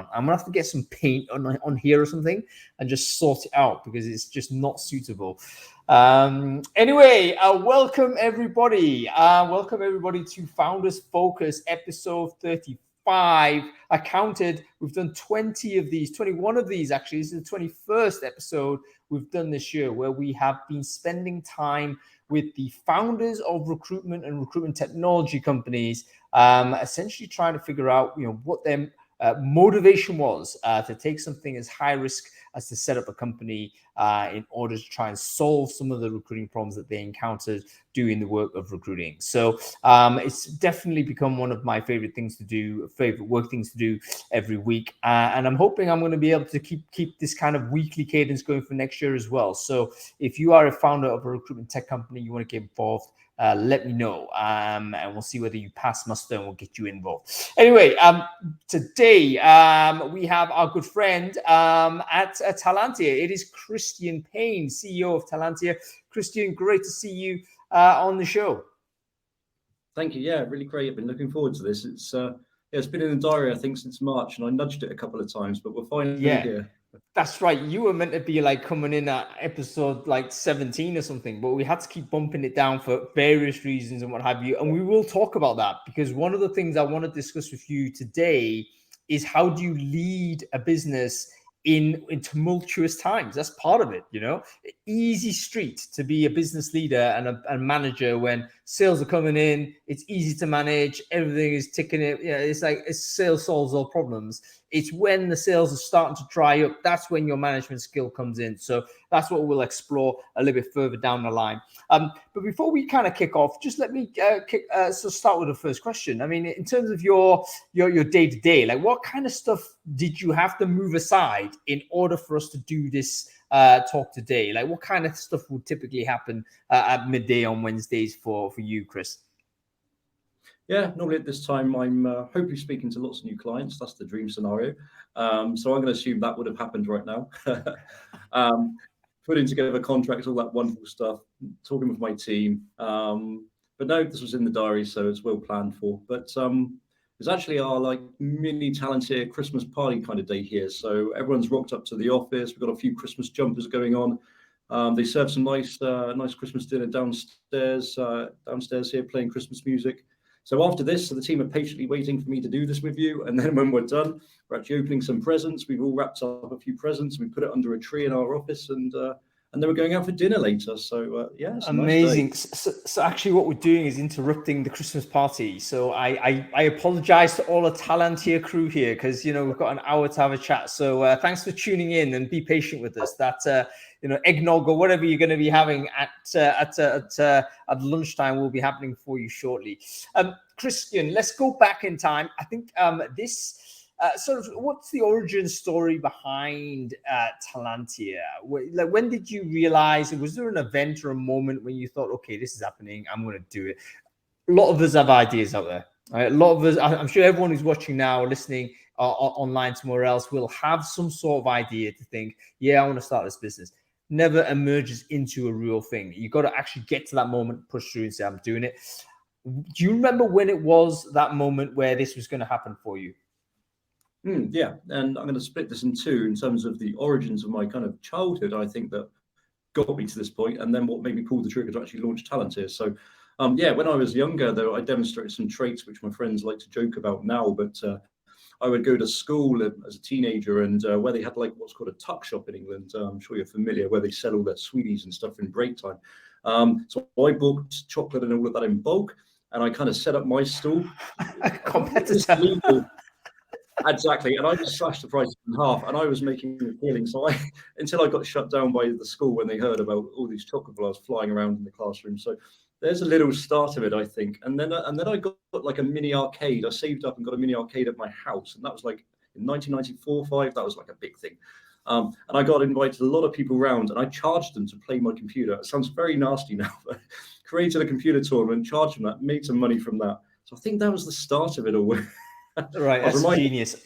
I'm gonna have to get some paint on here or something and just sort it out because it's just not suitable. Anyway, welcome everybody. Welcome everybody to Founders Focus episode 35. I counted. We've done 20 of these, 21 of these actually. This is the 21st episode we've done this year where we have been spending time with the founders of recruitment and recruitment technology companies, essentially trying to figure out, what their motivation was to take something as high risk as to set up a company in order to try and solve some of the recruiting problems that they encountered doing the work of recruiting. So it's definitely become one of my favorite things to do, favorite work things to do every week. And I'm hoping I'm going to be able to keep this kind of weekly cadence going for next year as well. So if you are a founder of a recruitment tech company, you want to get involved, let me know, and we'll see whether you pass muster and we'll get you involved. Anyway, today we have our good friend at Talentiir. It is Christian Payne, CEO of Talentiir. Christian, great to see you on the show. Thank you. Yeah, really great. I've been looking forward to this. It's been in the diary, I think, since March, and I nudged it a couple of times, but we're finally here. That's right. You were meant to be coming in at episode 17 or something, but we had to keep bumping it down for various reasons and what have you. And we will talk about that because one of the things I want to discuss with you today is how do you lead a business in tumultuous times? That's part of it, easy street to be a business leader and a manager when sales are coming in. It's easy to manage. Everything is ticking it. It's sales solves all problems. It's when the sales are starting to dry up. That's when your management skill comes in. So that's what we'll explore a little bit further down the line. But before we kind of kick off, just let me start with the first question. I mean, in terms of your day-to-day, what kind of stuff did you have to move aside in order for us to do this talk today? What kind of stuff would typically happen at midday on Wednesdays for you, Chris? Yeah, normally at this time, I'm hopefully speaking to lots of new clients. That's the dream scenario. So I'm going to assume that would have happened right now. Putting together contracts, all that wonderful stuff, talking with my team. But no, this was in the diary, so it's well planned for. But it's actually our mini Talentiir Christmas party kind of day here. So everyone's rocked up to the office. We've got a few Christmas jumpers going on. They serve some nice Christmas dinner downstairs here, playing Christmas music. So after this, the team are patiently waiting for me to do this with you. And then when we're done, we're actually opening some presents. We've all wrapped up a few presents. We put it under a tree in our office, and then we're going out for dinner later. So it's amazing. Nice day. So actually what we're doing is interrupting the Christmas party. So I apologize to all the Talentiir crew here because, we've got an hour to have a chat. So thanks for tuning in and be patient with us. That, eggnog or whatever you're going to be having at lunchtime will be happening for you shortly. Christian, let's go back in time. I think this what's the origin story behind Talentiir? When did you realize? Was there an event or a moment when you thought, okay, this is happening, I'm going to do it? A lot of us have ideas out there. Right? A lot of us, I'm sure everyone who's watching now or listening online somewhere else will have some sort of idea to think, yeah, I want to start this business. Never emerges into a real thing. You've got to actually get to that moment, push through and say, I'm doing it. Do you remember when it was that moment where this was going to happen for you? Yeah, and I'm going to split this in two in terms of the origins of my kind of childhood, I think, that got me to this point, and then what made me pull the trigger to actually launch Talentiir. So, when I was younger, though, I demonstrated some traits which my friends like to joke about now, but I would go to school as a teenager and where they had what's called a tuck shop in England. I'm sure you're familiar, where they sell all their sweeties and stuff in break time. So I bought chocolate and all of that in bulk, and I kind of set up my stall. Competitor. Exactly, and I just slashed the price in half, and I was making a killing. So until I got shut down by the school when they heard about all these chocolate bars flying around in the classroom. So there's a little start of it, I think. And then I got a mini arcade. I saved up and got a mini arcade at my house, and that was in 1994-5. That was a big thing. And I got invited a lot of people around, and I charged them to play my computer. It sounds very nasty now, but created a computer tournament, charged them that, made some money from that. So I think that was the start of it all. Right, that's genius.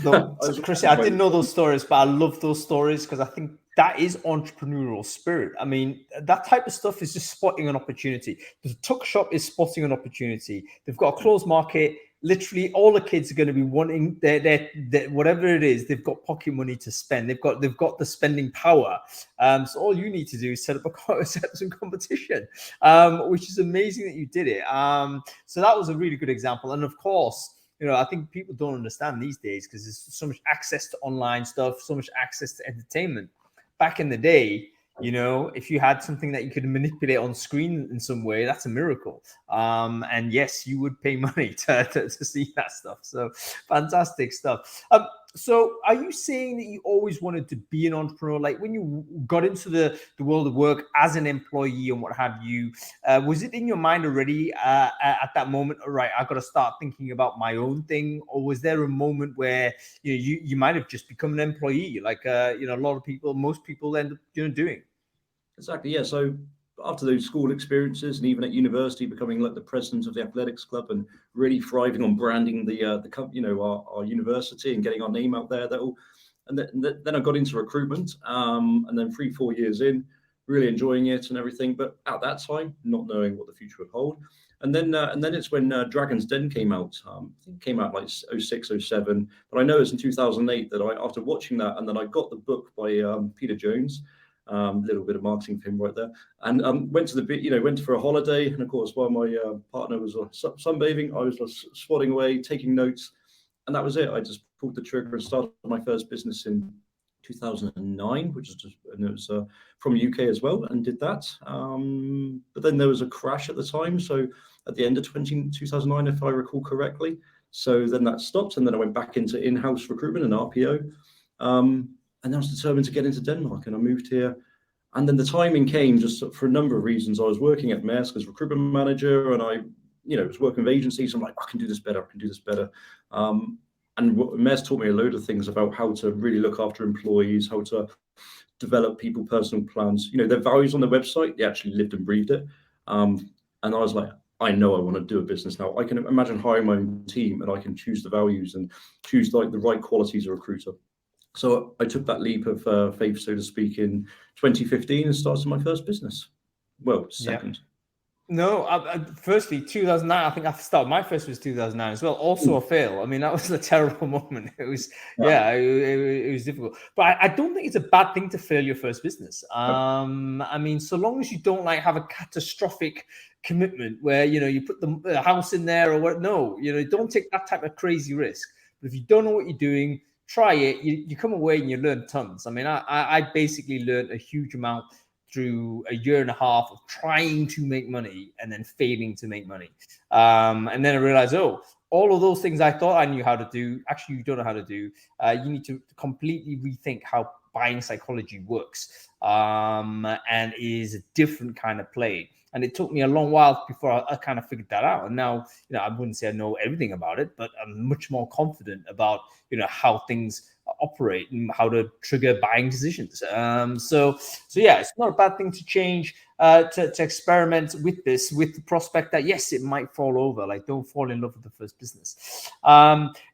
Look, Chris, I didn't know those stories, but I love those stories because I think that is entrepreneurial spirit. I mean, that type of stuff is just spotting an opportunity. The tuck shop is spotting an opportunity. They've got a closed market. literally all the kids are going to be wanting their whatever it is, they've got pocket money to spend. They've got the spending power. So all you need to do is set up some competition, which is amazing that you did it. So that was a really good example. And of course, I think people don't understand these days because there's so much access to online stuff, so much access to entertainment. Back in the day, if you had something that you could manipulate on screen in some way, that's a miracle. And yes, you would pay money to see that stuff. So fantastic stuff. So are you saying that you always wanted to be an entrepreneur? Like when you got into the world of work as an employee and what have you, was it in your mind already at that moment, all right, I've got to start thinking about my own thing? Or was there a moment where you might have just become an employee like a lot of people, most people end up doing? Exactly, yeah. So after those school experiences and even at university, becoming like the president of the athletics club and really thriving on branding our university and getting our name out there, and then I got into recruitment, and then 3-4 years in, really enjoying it and everything. But at that time, not knowing what the future would hold. And then it's when Dragon's Den came out. It came out like 06, 07. But I know it's in 2008 that after watching that, and then I got the book by Peter Jones. Little bit of marketing for him right there, and went for a holiday, and of course while my partner was sunbathing, I was swatting away, taking notes, and that was it. I just pulled the trigger and started my first business in 2009, which is and it was from UK as well, and did that. But then there was a crash at the time, so at the end of 2009, if I recall correctly. So then that stopped, and then I went back into in-house recruitment and RPO. And I was determined to get into Denmark, and I moved here. And then the timing came just for a number of reasons. I was working at Maersk as recruitment manager, and I, was working with agencies. I'm like, I can do this better. And Maersk taught me a load of things about how to really look after employees, how to develop people personal plans. Their values on their website, they actually lived and breathed it. And I was like, I know I want to do a business now. I can imagine hiring my own team, and I can choose the values and choose like the right qualities of recruiter. So I took that leap of faith, so to speak, in 2015 and started my first business. Well, second. Yeah. No, firstly, 2009, I think I started, my first was 2009 as well. Also a fail. I mean, that was a terrible moment. It was, it was difficult. But I don't think it's a bad thing to fail your first business. I mean, so long as you don't have a catastrophic commitment where, you put the house in there or what, no, don't take that type of crazy risk. But if you don't know what you're doing, try it. You come away and you learn tons. I mean, I basically learned a huge amount through a year and a half of trying to make money and then failing to make money. And then I realized, all of those things I thought I knew how to do, actually you don't know how to do. You need to completely rethink how buying psychology works, and is a different kind of play. And it took me a long while before I kind of figured that out. And now, I wouldn't say I know everything about it, but I'm much more confident about, how things operate and how to trigger buying decisions. So yeah, it's not a bad thing to change, to experiment with this, with the prospect that yes, it might fall over. Like, don't fall in love with the first business.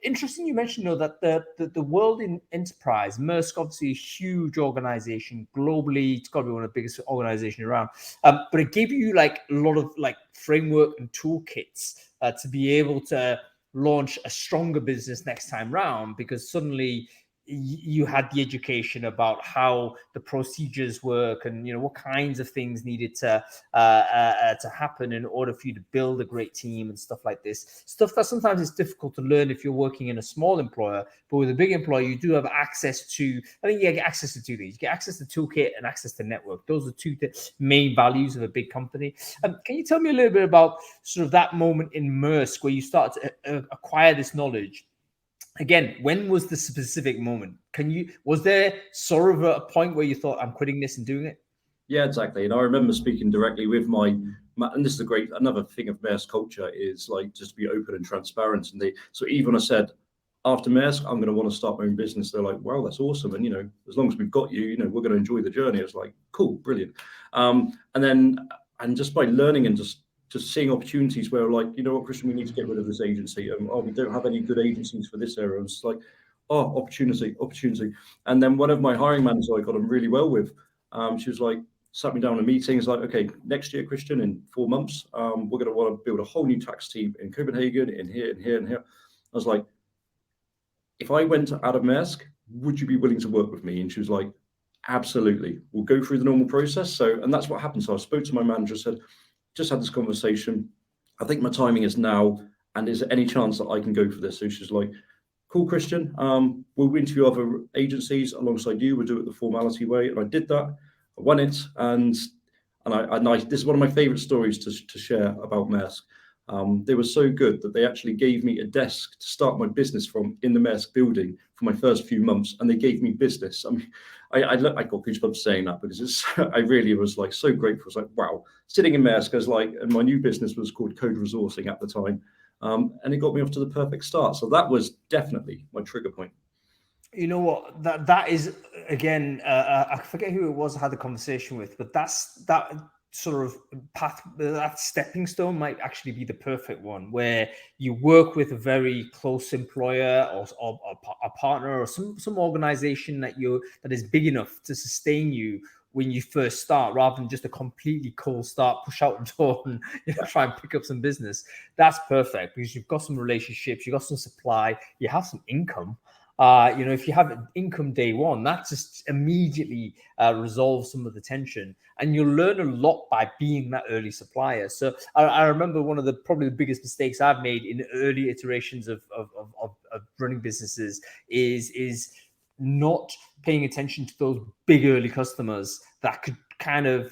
Interesting, you mentioned though that the world in enterprise, Maersk, obviously a huge organization globally. It's got to be one of the biggest organizations around. But it gave you a lot of framework and toolkits to be able to launch a stronger business next time round, because suddenly you had the education about how the procedures work and what kinds of things needed to happen in order for you to build a great team and stuff like this. Stuff that sometimes is difficult to learn if you're working in a small employer, but with a big employer, you do have access to. I think you get access to two things: you get access to toolkit and access to network. Those are two main values of a big company. Can you tell me a little bit about sort of that moment in Maersk where you started to acquire this knowledge? Again, when was the specific moment? Was there sort of a point where you thought, I'm quitting this and doing it? Yeah, exactly. And I remember speaking directly with and this is another thing of Maersk culture is just be open and transparent. And so even I said, after Maersk, I'm going to want to start my own business. They're like, well, that's awesome. And, as long as we've got you, we're going to enjoy the journey. It's like, cool, brilliant. And just by learning and just seeing opportunities where you know what, Christian, we need to get rid of this agency. We don't have any good agencies for this area. It's like, opportunity. And then one of my hiring managers I got on really well with, she was like, sat me down in meetings like, okay, next year, Christian, in 4 months, we're going to want to build a whole new tax team in Copenhagen, in here, and here, and here. I was like, if I went out of Maersk, would you be willing to work with me? And she was like, absolutely. We'll go through the normal process. So, and that's what happened. So I spoke to my manager, said, just had this conversation. I think my timing is now. And is there any chance that I can go for this? So she's like, cool, Christian. We'll interview other agencies alongside you. We'll do it the formality way. And I did that. I won it. And this is one of my favorite stories to share about Maersk. They were so good that they actually gave me a desk to start my business from in the Maersk building for my first few months, and they gave me business. I mean, I got goosebumps saying that because I really was like so grateful. I was like, wow, sitting in Maersk, I was like, and my new business was called Code Resourcing at the time, and it got me off to the perfect start. So that was definitely my trigger point. You know what? That is again. I forget who it was I had the conversation with, but that sort of path, that stepping stone might actually be the perfect one, where you work with a very close employer or a partner or some organization that is big enough to sustain you when you first start, rather than just a completely cold start, push out the door and try and pick up some business. That's perfect because you've got some relationships, you've got some supply, you have some income. If you have income day one, that just immediately resolves some of the tension, and you'll learn a lot by being that early supplier. So I remember one of probably the biggest mistakes I've made in early iterations of running businesses is not paying attention to those big early customers that could kind of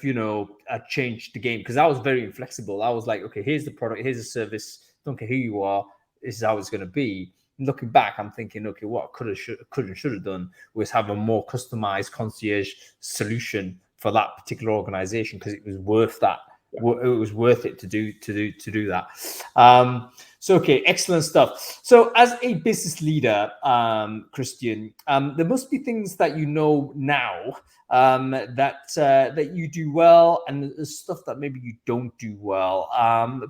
change the game, because I was very inflexible. I was like, okay, here's the product, here's the service, don't care who you are, this is how it's going to be. Looking back, I'm thinking, okay, what could and should have done was have a more customized concierge solution for that particular organization, because it was worth that. It was worth it to do that. So okay, excellent stuff. So as a business leader, Christian, there must be things that you know now that you do well, and the stuff that maybe you don't do well.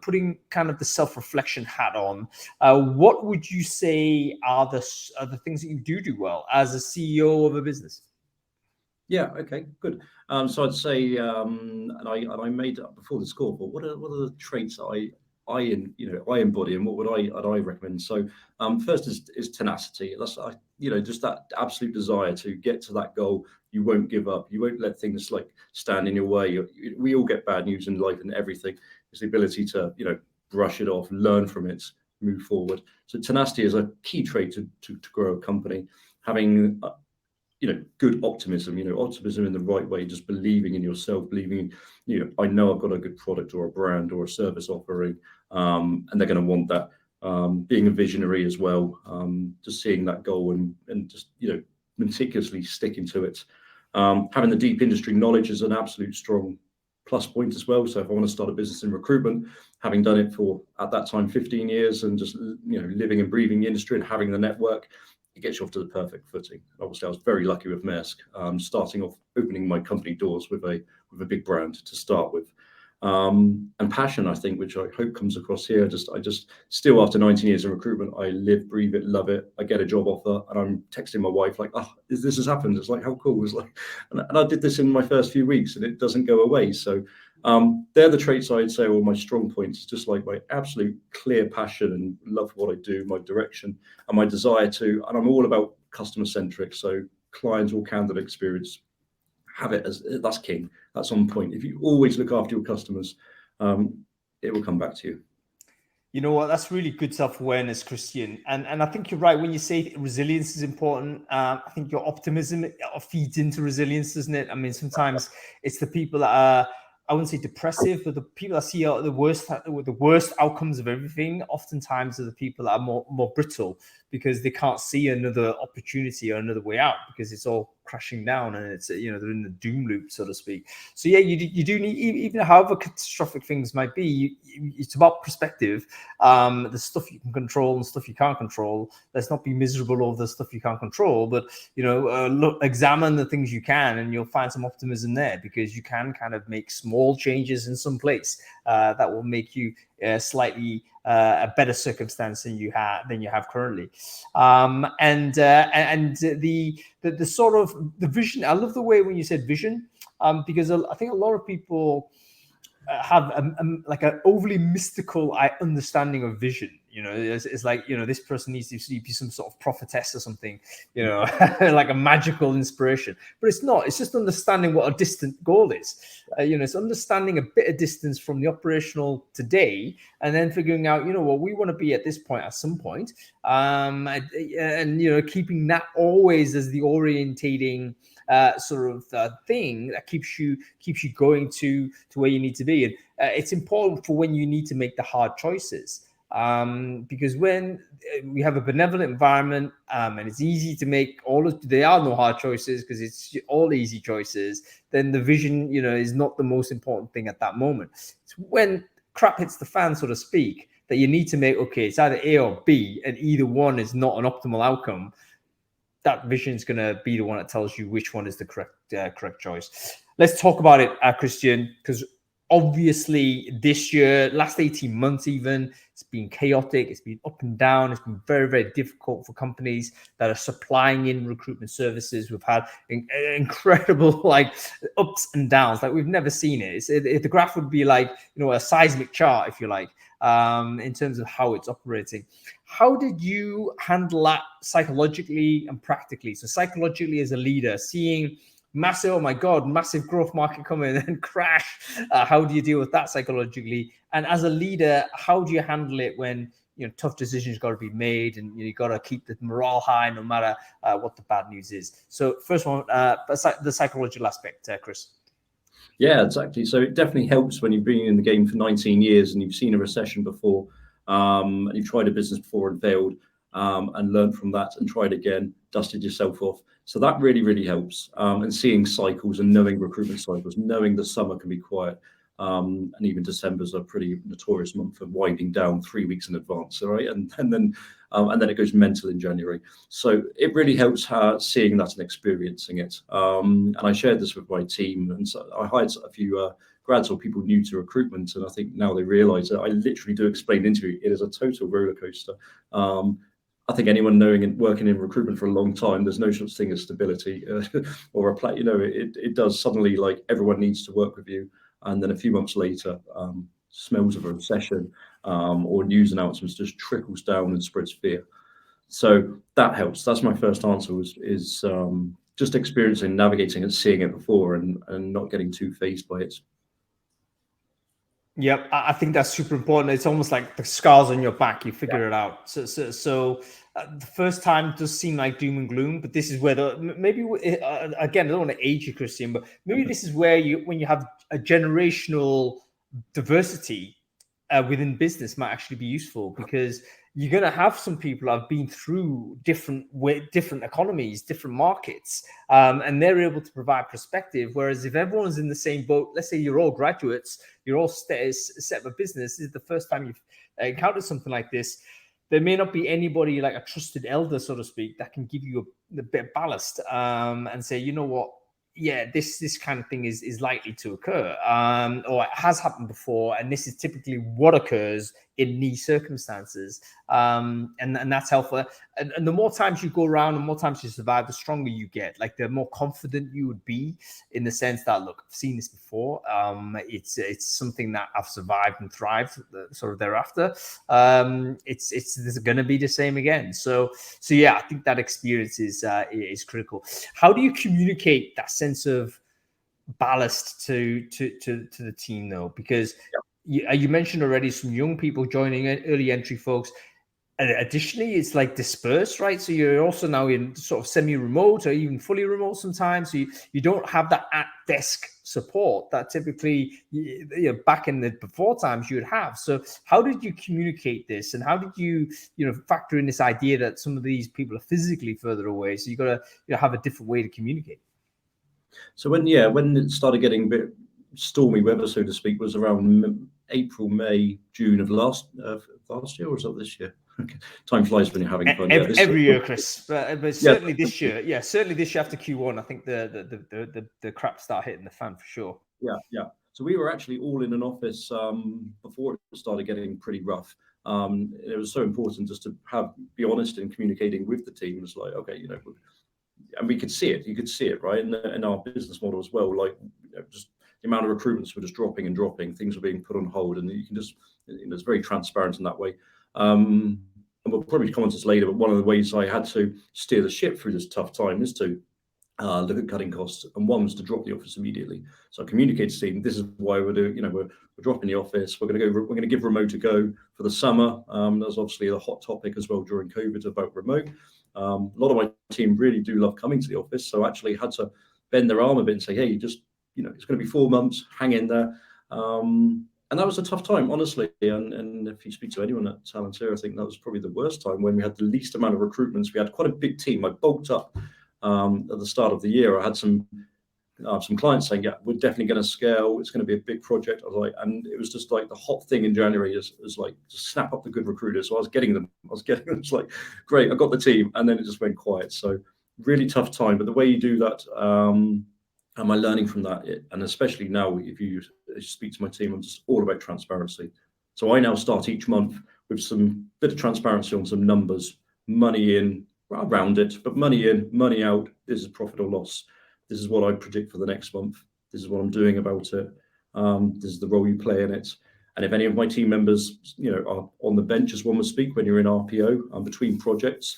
Putting kind of the self-reflection hat on, what would you say are the things that you do well as a CEO of a business? Yeah. Okay. Good. So I'd say, and I made up before the score, but what are the traits that I embody, and what would I recommend? So first is tenacity. That's just that absolute desire to get to that goal. You won't give up. You won't let things like stand in your way. We all get bad news in life and everything. It's the ability to brush it off, learn from it, move forward. So tenacity is a key trait to grow a company. Having good optimism, optimism in the right way, just believing in yourself, believing in, I know I've got a good product or a brand or a service offering, and they're going to want that. Being a visionary as well, just seeing that goal and just, meticulously sticking to it. Having the deep industry knowledge is an absolute strong plus point as well. So if I want to start a business in recruitment, having done it for, at that time, 15 years and just, living and breathing the industry and having the network, it gets you off to the perfect footing. Obviously, I was very lucky with Maersk, starting off opening my company doors with a big brand to start with, and passion, I think, which I hope comes across here. I just still, after 19 years in recruitment, I live, breathe it, love it. I get a job offer, and I'm texting my wife like, "Oh, this has happened." It's like, how cool! It's like, and I did this in my first few weeks, and it doesn't go away. So they're the traits I'd say are my strong points, just like my absolute clear passion and love for what I do, my direction, and my desire to, and I'm all about customer centric. So client or candidate experience, have it as, that's king. That's on point. If you always look after your customers, it will come back to you. You know what? That's really good self-awareness, Christian. And I think you're right when you say resilience is important. I think your optimism feeds into resilience, doesn't it? I mean, sometimes it's the people that are, I wouldn't say depressive, but the people that see the worst outcomes of everything oftentimes are the people that are more brittle, because they can't see another opportunity or another way out, because it's all crashing down and it's, they're in the doom loop, so to speak. So yeah, you do need, even however catastrophic things might be, it's about perspective. The stuff you can control and stuff you can't control. Let's not be miserable over the stuff you can't control, but examine the things you can, and you'll find some optimism there, because you can kind of make small changes in some place that will make you slightly a better circumstance than you have currently. And the sort of the vision. I love the way when you said vision. because I think a lot of people have like an overly mystical understanding of vision. It's like, this person needs to be some sort of prophetess or something, like a magical inspiration. But it's not. It's just understanding what a distant goal is. It's understanding a bit of distance from the operational today, and then figuring out, what we want to be at this point at some point, and keeping that always as the orientating thing that keeps you going to where you need to be. And it's important for when you need to make the hard choices, because when we have a benevolent environment, and it's easy to make there are no hard choices because it's all easy choices, then the vision is not the most important thing at that moment. It's when crap hits the fan, so to speak, that you need to make, okay, it's either A or B, and either one is not an optimal outcome. That vision is going to be the one that tells you which one is the correct choice. Let's talk about it, Christian, because obviously this year, last 18 months even, it's been chaotic. It's been up and down. It's been very, very difficult for companies that are supplying in recruitment services. We've had incredible ups and downs like we've never seen it. The graph would be like, a seismic chart, if you like, in terms of how it's operating. How did you handle that psychologically and practically? So psychologically as a leader, seeing massive, oh my God, massive growth market coming and crash. How do you deal with that psychologically? And as a leader, how do you handle it when tough decisions got to be made, and you got to keep the morale high no matter what the bad news is? So first one, the psychological aspect, Chris. Yeah, exactly. So it definitely helps when you've been in the game for 19 years and you've seen a recession before, and you've tried a business before and failed, and learned from that and tried again, dusted yourself off. So that really, really helps. And seeing cycles and knowing recruitment cycles, knowing the summer can be quiet. And even December's a pretty notorious month for winding down 3 weeks in advance, all right? And then it goes mental in January. So it really helps seeing that and experiencing it. And I shared this with my team, and so I hired a few grads or people new to recruitment, and I think now they realise that I literally do explain in the interview, it is a total roller coaster. I think anyone knowing and working in recruitment for a long time, there's no such thing as stability or a play. It does suddenly, like, everyone needs to work with you, and then a few months later, smells of a recession or news announcements just trickles down and spreads fear. So that helps. That's my first answer is just experiencing, navigating, and seeing it before, and not getting too fazed by it. Yep, I think that's super important. It's almost like the scars on your back. You figure it out. So the first time does seem like doom and gloom, but this is where maybe again, I don't want to age you, Christian, but maybe this is where when you have a generational diversity within business might actually be useful, because you're going to have some people that have been through different economies, different markets, and they're able to provide perspective. Whereas if everyone's in the same boat, let's say you're all graduates, you're all set up a business, this is the first time you've encountered something like this, there may not be anybody like a trusted elder, so to speak, that can give you a bit of ballast and say, you know what, yeah, this kind of thing is likely to occur, or it has happened before, and this is typically what occurs in these circumstances, and that's helpful. And the more times you go around, the more times you survive, the stronger you get. Like, the more confident you would be, in the sense that, look, I've seen this before. It's something that I've survived and thrived sort of thereafter. It's going to be the same again. So yeah, I think that experience is critical. How do you communicate that sense of ballast to the team, though? Because you mentioned already some young people joining, early entry folks. Additionally, it's like dispersed, right? So you're also now in sort of semi-remote or even fully remote sometimes. So you don't have that at-desk support that typically, back in the before times you would have. So how did you communicate this, and how did you factor in this idea that some of these people are physically further away? So you got to have a different way to communicate. So when it started getting a bit stormy weather, so to speak, was around April, May, June of last year, or was that this year? Okay. Time flies when you're having fun. Every year, Chris, but certainly this year. Yeah, certainly this year after Q1, I think the crap start hitting the fan for sure. Yeah. So we were actually all in an office before it started getting pretty rough. It was so important just to be honest in communicating with the team. It's like, okay, and we could see it. You could see it, right, in our business model as well. Like, just the amount of recruitments were just dropping and dropping. Things were being put on hold, and you can just, it's very transparent in that way. And we'll probably comment this later, but one of the ways I had to steer the ship through this tough time is to look at cutting costs, and one was to drop the office immediately. So I communicated to the team, this is why we're doing, we're dropping the office. We're going to give remote a go for the summer. That's obviously a hot topic as well during COVID about remote. A lot of my team really do love coming to the office, so I actually had to bend their arm a bit and say, hey, just, it's going to be 4 months, hang in there. And that was a tough time, honestly. And if you speak to anyone at Talentiir, I think that was probably the worst time, when we had the least amount of recruitments. We had quite a big team. I bulked up at the start of the year. I had some clients saying, yeah, we're definitely going to scale. It's going to be a big project. I was like, and it was just like the hot thing in January is like, just snap up the good recruiters. So I was getting them. It's like, great, I got the team. And then it just went quiet. So really tough time. But the way you do that, am I learning from that? And especially now, if you speak to my team, I'm just all about transparency. So I now start each month with some bit of transparency on some numbers, money in, around it, but money in, money out. This is profit or loss. This is what I predict for the next month. This is what I'm doing about it. This is the role you play in it. And if any of my team members, are on the bench, as one would speak, when you're in RPO, I'm between projects,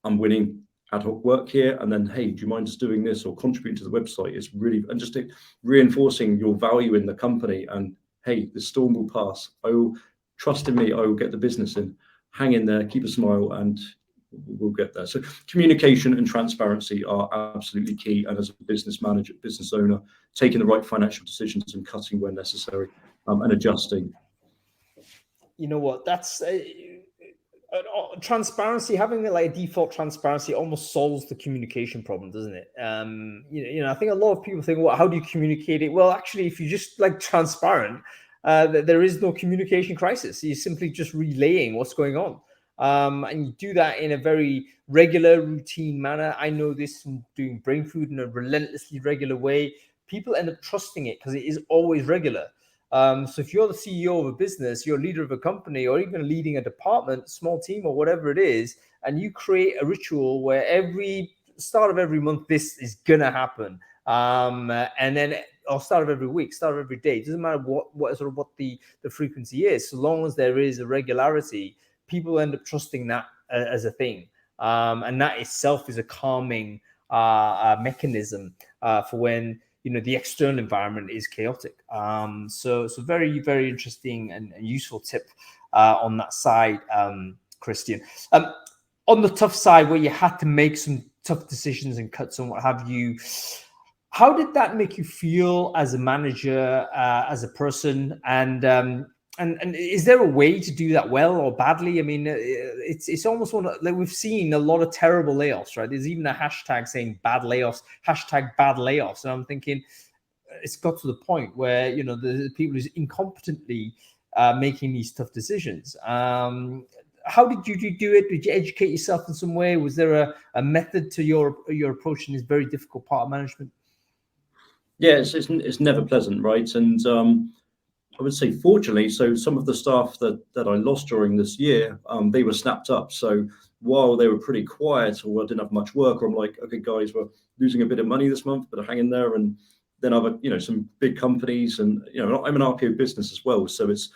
I'm winning ad hoc work here, and then, hey, do you mind just doing this or contributing to the website? It's really, and just reinforcing your value in the company. And hey, the storm will pass. Oh, trust in me. I will get the business in. Hang in there, keep a smile, and we'll get there. So communication and transparency are absolutely key. And as a business manager, business owner, taking the right financial decisions and cutting where necessary, and adjusting. You know what? That's transparency. Having like a default transparency almost solves the communication problem, doesn't it? I think a lot of people think, well, how do you communicate it? Well, actually, if you just like transparent, there is no communication crisis. You're simply just relaying what's going on. And you do that in a very regular, routine manner. I know this from doing brain food in a relentlessly regular way. People end up trusting it because it is always regular. So if you're the CEO of a business, you're a leader of a company, or even leading a department, small team, or whatever it is, and you create a ritual where every start of every month, this is going to happen. And then, or start of every week, start of every day, it doesn't matter what the frequency is, so long as there is a regularity, people end up trusting that as a thing. And that itself is a calming mechanism for when the external environment is chaotic. So very, very interesting and useful tip on that side, Christian. On the tough side, where you had to make some tough decisions and cuts and what have you, how did that make you feel as a manager, as a person? And is there a way to do that well or badly? I mean, it's almost like we've seen a lot of terrible layoffs, right? There's even a hashtag saying bad layoffs, hashtag bad layoffs. And I'm thinking it's got to the point where, the people who's incompetently making these tough decisions. How did you do it? Did you educate yourself in some way? Was there a method to your approach in this very difficult part of management? Yeah, it's never pleasant, right? And I would say, fortunately, so some of the staff that I lost during this year, they were snapped up. So while they were pretty quiet, or I didn't have much work, or I'm like, okay, guys, we're losing a bit of money this month, but hang in there. And then other, some big companies, and I'm an RPO business as well, so it's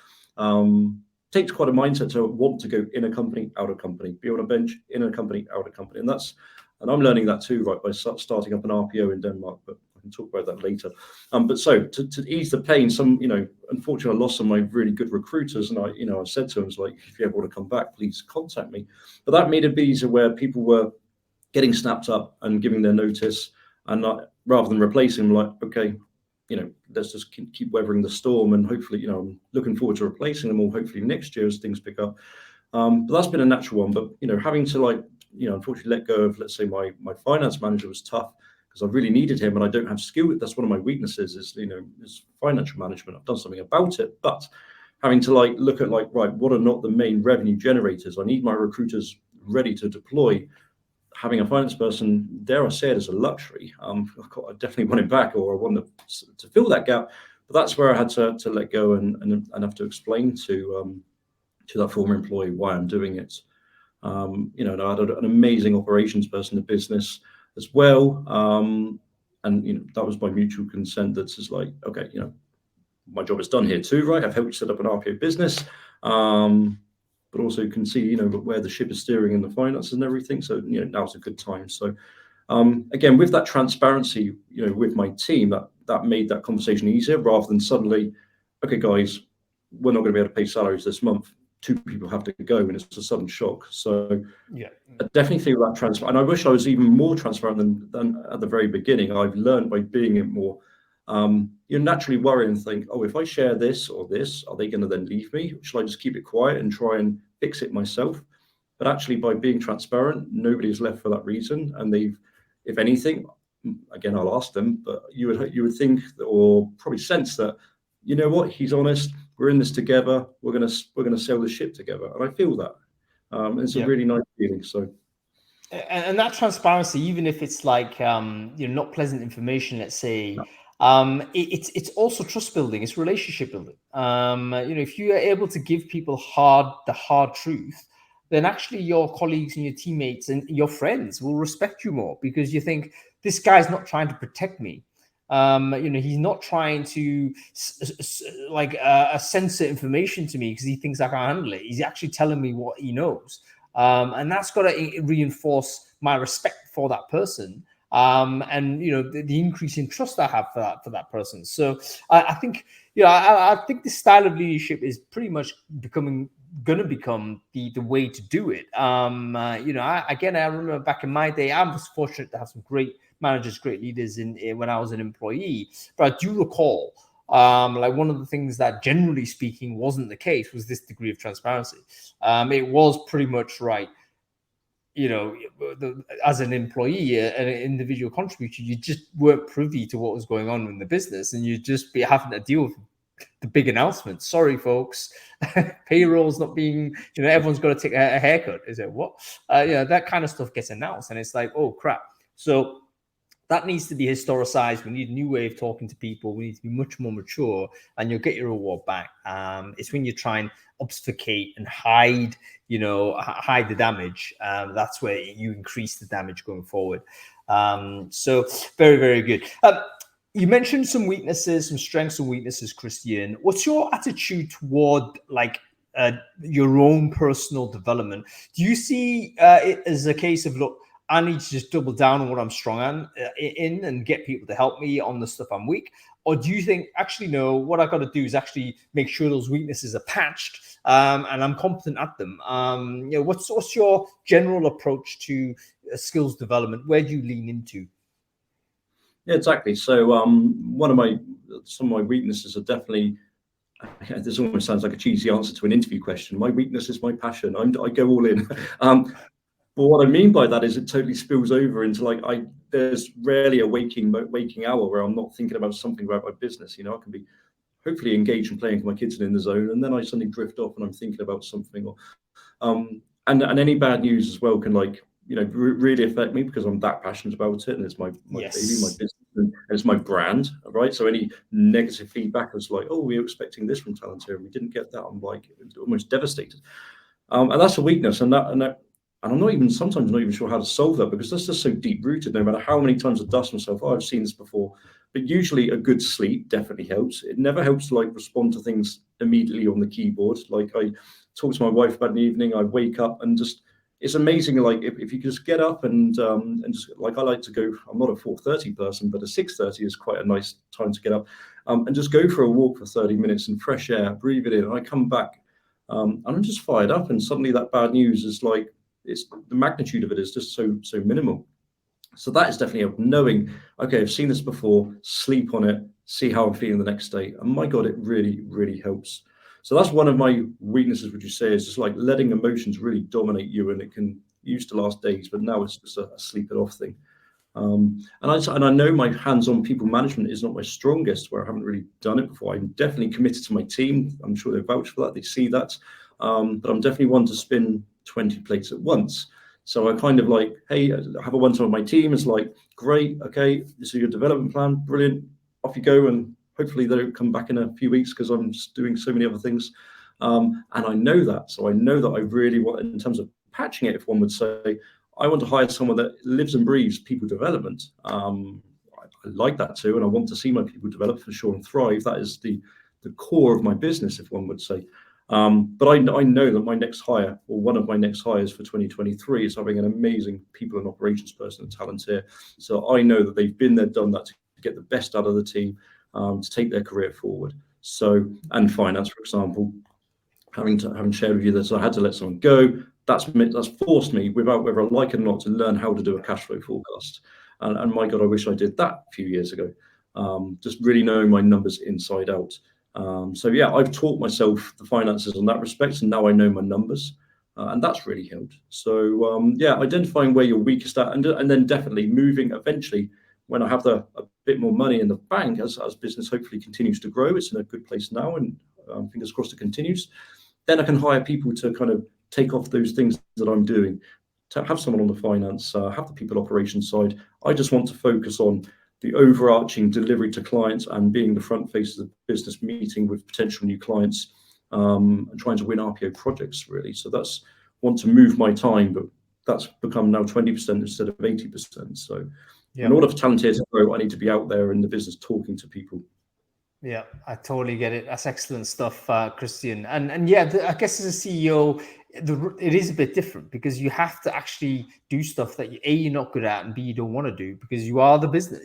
takes quite a mindset to want to go in a company, out of company, be on a bench, in a company, out of company, and I'm learning that too, right, by starting up an RPO in Denmark, but I can talk about that later. But so to ease the pain, unfortunately, I lost some of my really good recruiters, and I said to them, like, if you ever want to come back, please contact me. But that made it easier, where people were getting snapped up and giving their notice, and rather than replacing them, like, okay, let's just keep weathering the storm, and hopefully, I'm looking forward to replacing them all, hopefully next year as things pick up. But that's been a natural one. But having to unfortunately let go of, let's say, my finance manager was tough, because I really needed him, and I don't have skill. That's one of my weaknesses, is financial management. I've done something about it, but having to look at right, what are not the main revenue generators? I need my recruiters ready to deploy. Having a finance person, dare I say it, is a luxury. I definitely want him back, or I want to fill that gap. But that's where I had to let go and have to explain to that former employee why I'm doing it. And I had an amazing operations person in the business as well. And that was by mutual consent. That's just like, okay, my job is done here too, right? I've helped you set up an RPO business, but also can see, where the ship is steering and the finances and everything. So, now's a good time. So, again, with that transparency, with my team, that made that conversation easier rather than suddenly, okay, guys, we're not going to be able to pay salaries this month. 2 people have to go, and it's a sudden shock. So Yeah, I definitely feel that transparent. And I wish I was even more transparent than at the very beginning. I've learned by being it more. You naturally worry and think, oh, if I share this or this, are they going to then leave me? Shall I just keep it quiet and try and fix it myself? But actually, by being transparent, nobody's left for that reason. And they've, if anything, again, I'll ask them, but you would think or probably sense that, you know what, he's honest. We're in this together. We're gonna sail the ship together, and I feel that. It's a really nice feeling. So, and that transparency, even if it's like not pleasant information, let's say, it's also trust building. It's relationship building. If you are able to give people the hard truth, then actually your colleagues and your teammates and your friends will respect you more, because you think, this guy's not trying to protect me. He's not trying to censor information to me because he thinks I can't handle it. He's actually telling me what he knows. And that's got to reinforce my respect for that person. And the increase in trust I have for that person. So I think I think this style of leadership is pretty much going to become the way to do it. I remember back in my day, I was fortunate to have some great managers, great leaders when I was an employee. But I do recall, one of the things that, generally speaking, wasn't the case was this degree of transparency. It was pretty much right. As an employee, an individual contributor, you just weren't privy to what was going on in the business, and you'd just be having to deal with the big announcements. Sorry, folks, payroll's not being, everyone's got to take a haircut. Is it what? That kind of stuff gets announced, and it's like, oh crap. So that needs to be historicized. We need a new way of talking to people. We need to be much more mature, and you'll get your reward back. It's when you try and obfuscate and hide the damage. That's where you increase the damage going forward. So very, very good. You mentioned some weaknesses, some strengths and weaknesses, Christian. What's your attitude toward your own personal development? Do you see it as a case of, look, I need to just double down on what I'm strong in and get people to help me on the stuff I'm weak? Or do you think, actually, no, what I've got to do is actually make sure those weaknesses are patched and I'm competent at them? What's your general approach to skills development? Where do you lean into? Yeah, exactly. So some of my weaknesses are definitely, this almost sounds like a cheesy answer to an interview question. My weakness is my passion. I go all in. But what I mean by that is it totally spills over into there's rarely a waking hour where I'm not thinking about something about my business. I can be hopefully engaged and playing with my kids and in the zone, and then I suddenly drift off and I'm thinking about something. Or and any bad news as well can really affect me, because I'm that passionate about it, and it's my Yes. baby, my business, and it's my brand, right? So any negative feedback is like, oh, we were expecting this from Talentiir and we didn't get that. I'm like almost devastated, and that's a weakness, and I'm sometimes not even sure how to solve that, because that's just so deep rooted. No matter how many times I dust myself, oh, I've seen this before. But usually a good sleep definitely helps. It never helps to respond to things immediately on the keyboard. I talk to my wife about an evening, I wake up and just, it's amazing. If you just get up and just I like to go, I'm not a 4:30 person, but a 6:30 is quite a nice time to get up and just go for a walk for 30 minutes in fresh air, breathe it in. And I come back and I'm just fired up, and suddenly that bad news is it's the magnitude of it is just so minimal. So that is definitely helped, knowing, okay, I've seen this before, sleep on it, see how I'm feeling the next day. And my God, it really, really helps. So that's one of my weaknesses, would you say, is just letting emotions really dominate you, and it can used to last days, but now it's just a sleep it off thing. And I know my hands-on people management is not my strongest, where I haven't really done it before. I'm definitely committed to my team. I'm sure they vouch for that. They see that. But I'm definitely one to spin 20 plates at once. So I kind of hey, I have a one-to-one with my team. It's great, okay, this is your development plan, brilliant, off you go, and hopefully they don't come back in a few weeks because I'm just doing so many other things. And I know that, so I know that I really want, in terms of patching it, if one would say, I want to hire someone that lives and breathes people development. like that too, and I want to see my people develop for sure and thrive. That is the core of my business, if one would say. But I know that my next hire, or one of my next hires for 2023, is having an amazing people and operations person at Talentiir. So I know that they've been there, done that, to get the best out of the team, to take their career forward. So, and finance, for example, having shared with you that I had to let someone go, that's forced me, without whether I like it or not, to learn how to do a cash flow forecast. And my God, I wish I did that a few years ago. Just really knowing my numbers inside out. So yeah, I've taught myself the finances in that respect, and now I know my numbers, and that's really helped. So yeah, identifying where you're weakest at, and then definitely moving eventually when I have a bit more money in the bank, as business hopefully continues to grow. It's in a good place now, and fingers crossed it continues. Then I can hire people to kind of take off those things that I'm doing, to have someone on the finance, have the people operations side. I just want to focus on the overarching delivery to clients and being the front face of the business, meeting with potential new clients, and trying to win RPO projects, really. So that's want to move my time, but that's become now 20% instead of 80%. So in order for Talentiir to grow, I need to be out there in the business talking to people. Yeah, I totally get it. That's excellent stuff, Christian. And yeah, I guess as a CEO, it is a bit different, because you have to actually do stuff that you're not good at, and B, you don't want to do, because you are the business.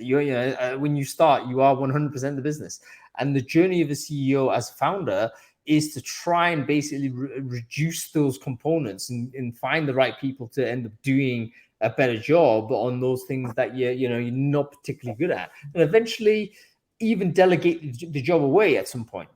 When you start, you are 100% the business. And the journey of a CEO as a founder is to try and basically reduce those components and find the right people to end up doing a better job on those things that you're not particularly good at, and eventually even delegate the job away at some point.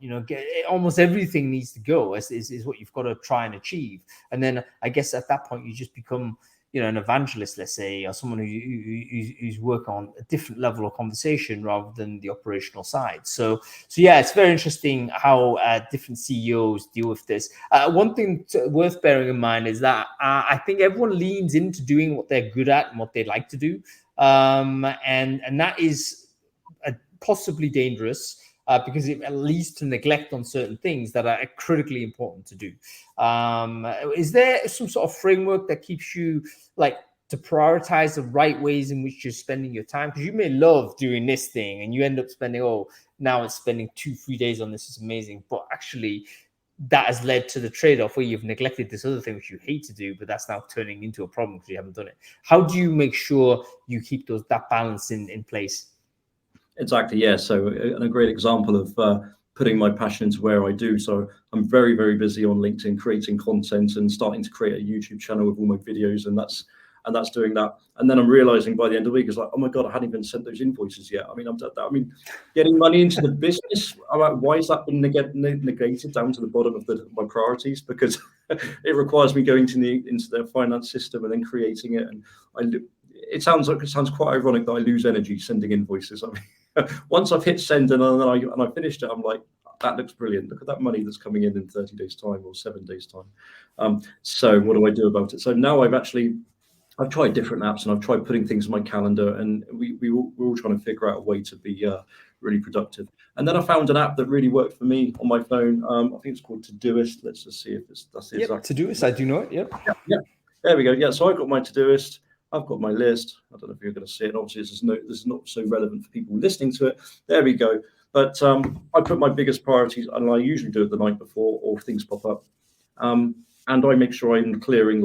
Almost everything needs to go is what you've got to try and achieve. And then I guess at that point you just become an evangelist, let's say, or someone who's working on a different level of conversation rather than the operational side. So yeah, it's very interesting how different CEOs deal with this. One thing worth bearing in mind is that I think everyone leans into doing what they're good at and what they like to do, and that is possibly dangerous, because it leads to neglect on certain things that are critically important to do. Is there some sort of framework that keeps you to prioritize the right ways in which you're spending your time? Because you may love doing this thing and you end up spending, now it's spending 2-3 days on this, is amazing, but actually that has led to the trade-off where you've neglected this other thing which you hate to do, but that's now turning into a problem because you haven't done it. How do you make sure you keep that balance in place? Exactly, yeah. So a great example of putting my passion into where I do. So I'm very, very busy on LinkedIn creating content and starting to create a YouTube channel with all my videos, and that's doing that. And then I'm realizing by the end of the week, it's like, oh my God, I hadn't even sent those invoices yet. Getting money into the business, why has that been negated down to the bottom of my priorities? Because it requires me going into the finance system and then creating it. And it sounds quite ironic that I lose energy sending invoices. Once I've hit send and I finished it, I'm like, that looks brilliant. Look at that money that's coming in 30 days time or 7 days time. So what do I do about it? So now I've tried different apps, and I've tried putting things in my calendar, and we're all trying to figure out a way to be really productive. And then I found an app that really worked for me on my phone. I think it's called Todoist. Let's just see if that's the exact. Todoist, I do know it. Yep. Yeah. There we go. Yeah. So I've got my Todoist. I've got my list. I don't know if you're going to see it. Obviously, this is not so relevant for people listening to it. There we go. But I put my biggest priorities, and I usually do it the night before, or if things pop up. And I make sure I'm clearing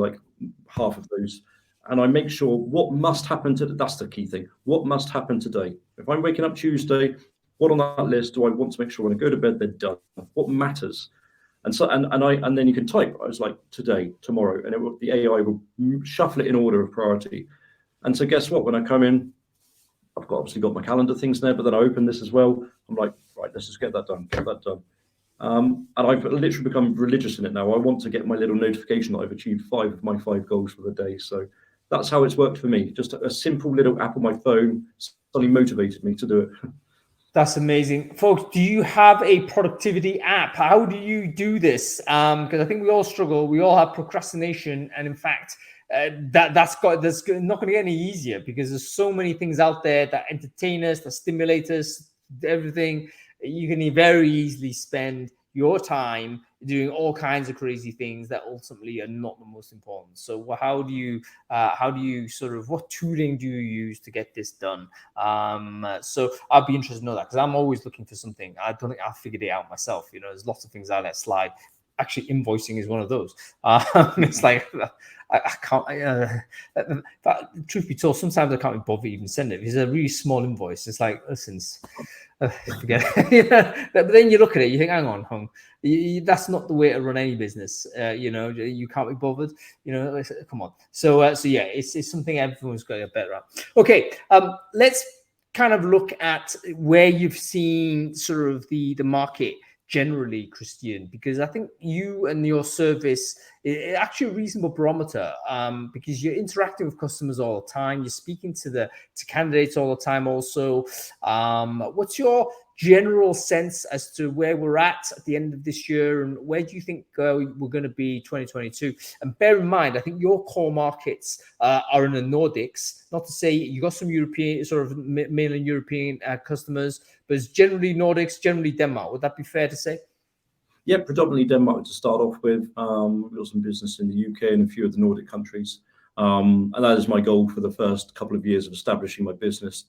half of those. And I make sure what must happen that's the key thing. What must happen today? If I'm waking up Tuesday, what on that list do I want to make sure when I go to bed they're done? What matters? And then you can type. I was like, today, tomorrow, and the AI will shuffle it in order of priority. And so guess what? When I come in, I've obviously got my calendar things there, but then I open this as well. I'm like, right, let's just get that done. And I've literally become religious in it now. I want to get my little notification that I've achieved 5 of my 5 goals for the day. So that's how it's worked for me. Just a simple little app on my phone suddenly motivated me to do it. That's amazing. Folks, do you have a productivity app? How do you do this? Because I think we all struggle. We all have procrastination. And in fact, that's not going to get any easier, because there's so many things out there that entertain us, that stimulate us, everything. You can very easily spend your time doing all kinds of crazy things that ultimately are not the most important. So how do you sort of, what tooling do you use to get this done? So I'd be interested to know that, because I'm always looking for something. I don't think I figured it out myself. There's lots of things I let slide. Actually, invoicing is one of those. It's like I can't. But truth be told, sometimes I can't be bothered even send it. If it's a really small invoice, it's like, listen, forget it. But then you look at it, you think, hang on, that's not the way to run any business. You can't be bothered. Come on. So yeah, it's something everyone's got to get better at. Okay, let's kind of look at where you've seen sort of the market generally, Christian, because I think you and your service is actually a reasonable barometer, because you're interacting with customers all the time, you're speaking to candidates all the time also. What's your general sense as to where we're at the end of this year, and where do you think we're going to be 2022? And bear in mind, I think your core markets are in the Nordics. Not to say you got some European, sort of mainland European customers, but it's generally Nordics, generally Denmark. Would that be fair to say? Yeah, predominantly Denmark to start off with. We've got some business in the UK and a few of the Nordic countries. And that is my goal for the first couple of years of establishing my business,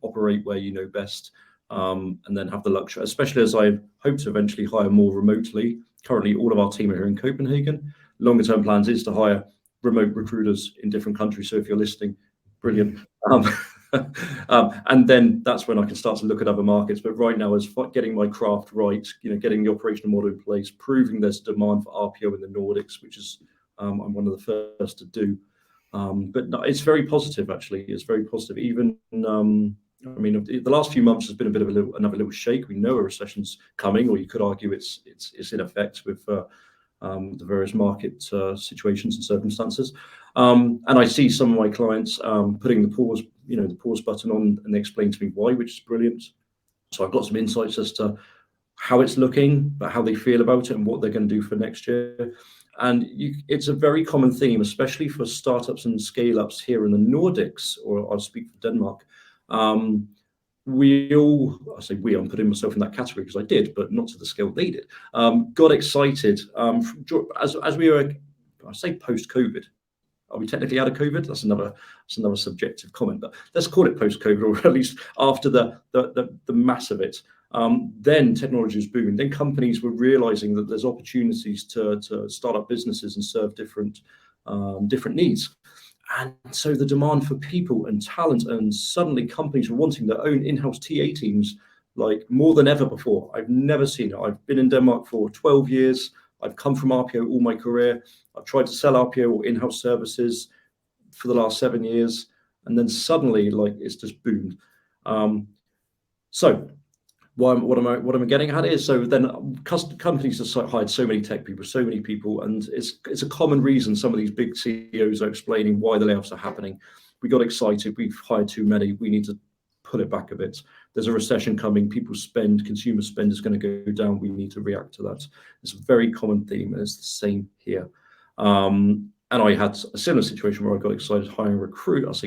operate where you know best, and then have the luxury, especially as I hope to eventually hire more remotely. Currently, all of our team are here in Copenhagen. Longer term plans is to hire remote recruiters in different countries. So if you're listening, brilliant. And then that's when I can start to look at other markets. But right now, is getting my craft right, getting the operational model in place, proving there's demand for RPO in the Nordics, which is I'm one of the first to do. But no, it's very positive, actually. It's very positive. Even the last few months has been a bit of another little shake. We know a recession's coming, or you could argue it's in effect with the various market situations and circumstances. And I see some of my clients putting the pause button on, and they explain to me why, which is brilliant. So I've got some insights as to how it's looking, but how they feel about it and what they're going to do for next year. And it's a very common theme, especially for startups and scale-ups here in the Nordics, or I'll speak for Denmark. I'm putting myself in that category because I did, but not to the scale they did. Got excited as we were, I say post-COVID. Are we technically out of COVID? That's another subjective comment, but let's call it post-COVID, or at least after the mass of it. Then technology was booming. Then companies were realizing that there's opportunities to start up businesses and serve different needs. And so the demand for people and talent, and suddenly companies were wanting their own in-house TA teams, like more than ever before. I've never seen it. I've been in Denmark for 12 years. I've come from RPO all my career. I've tried to sell RPO or in-house services for the last 7 years. And then suddenly, it's just boomed. So what am I getting at is, so then companies have hired so many tech people, and it's a common reason some of these big CEOs are explaining why the layoffs are happening. We got excited, we've hired too many, we need to pull it back a bit. There's a recession coming, consumer spend is going to go down, we need to react to that. It's a very common theme, and it's the same here. And I had a similar situation where I got excited hiring recruiters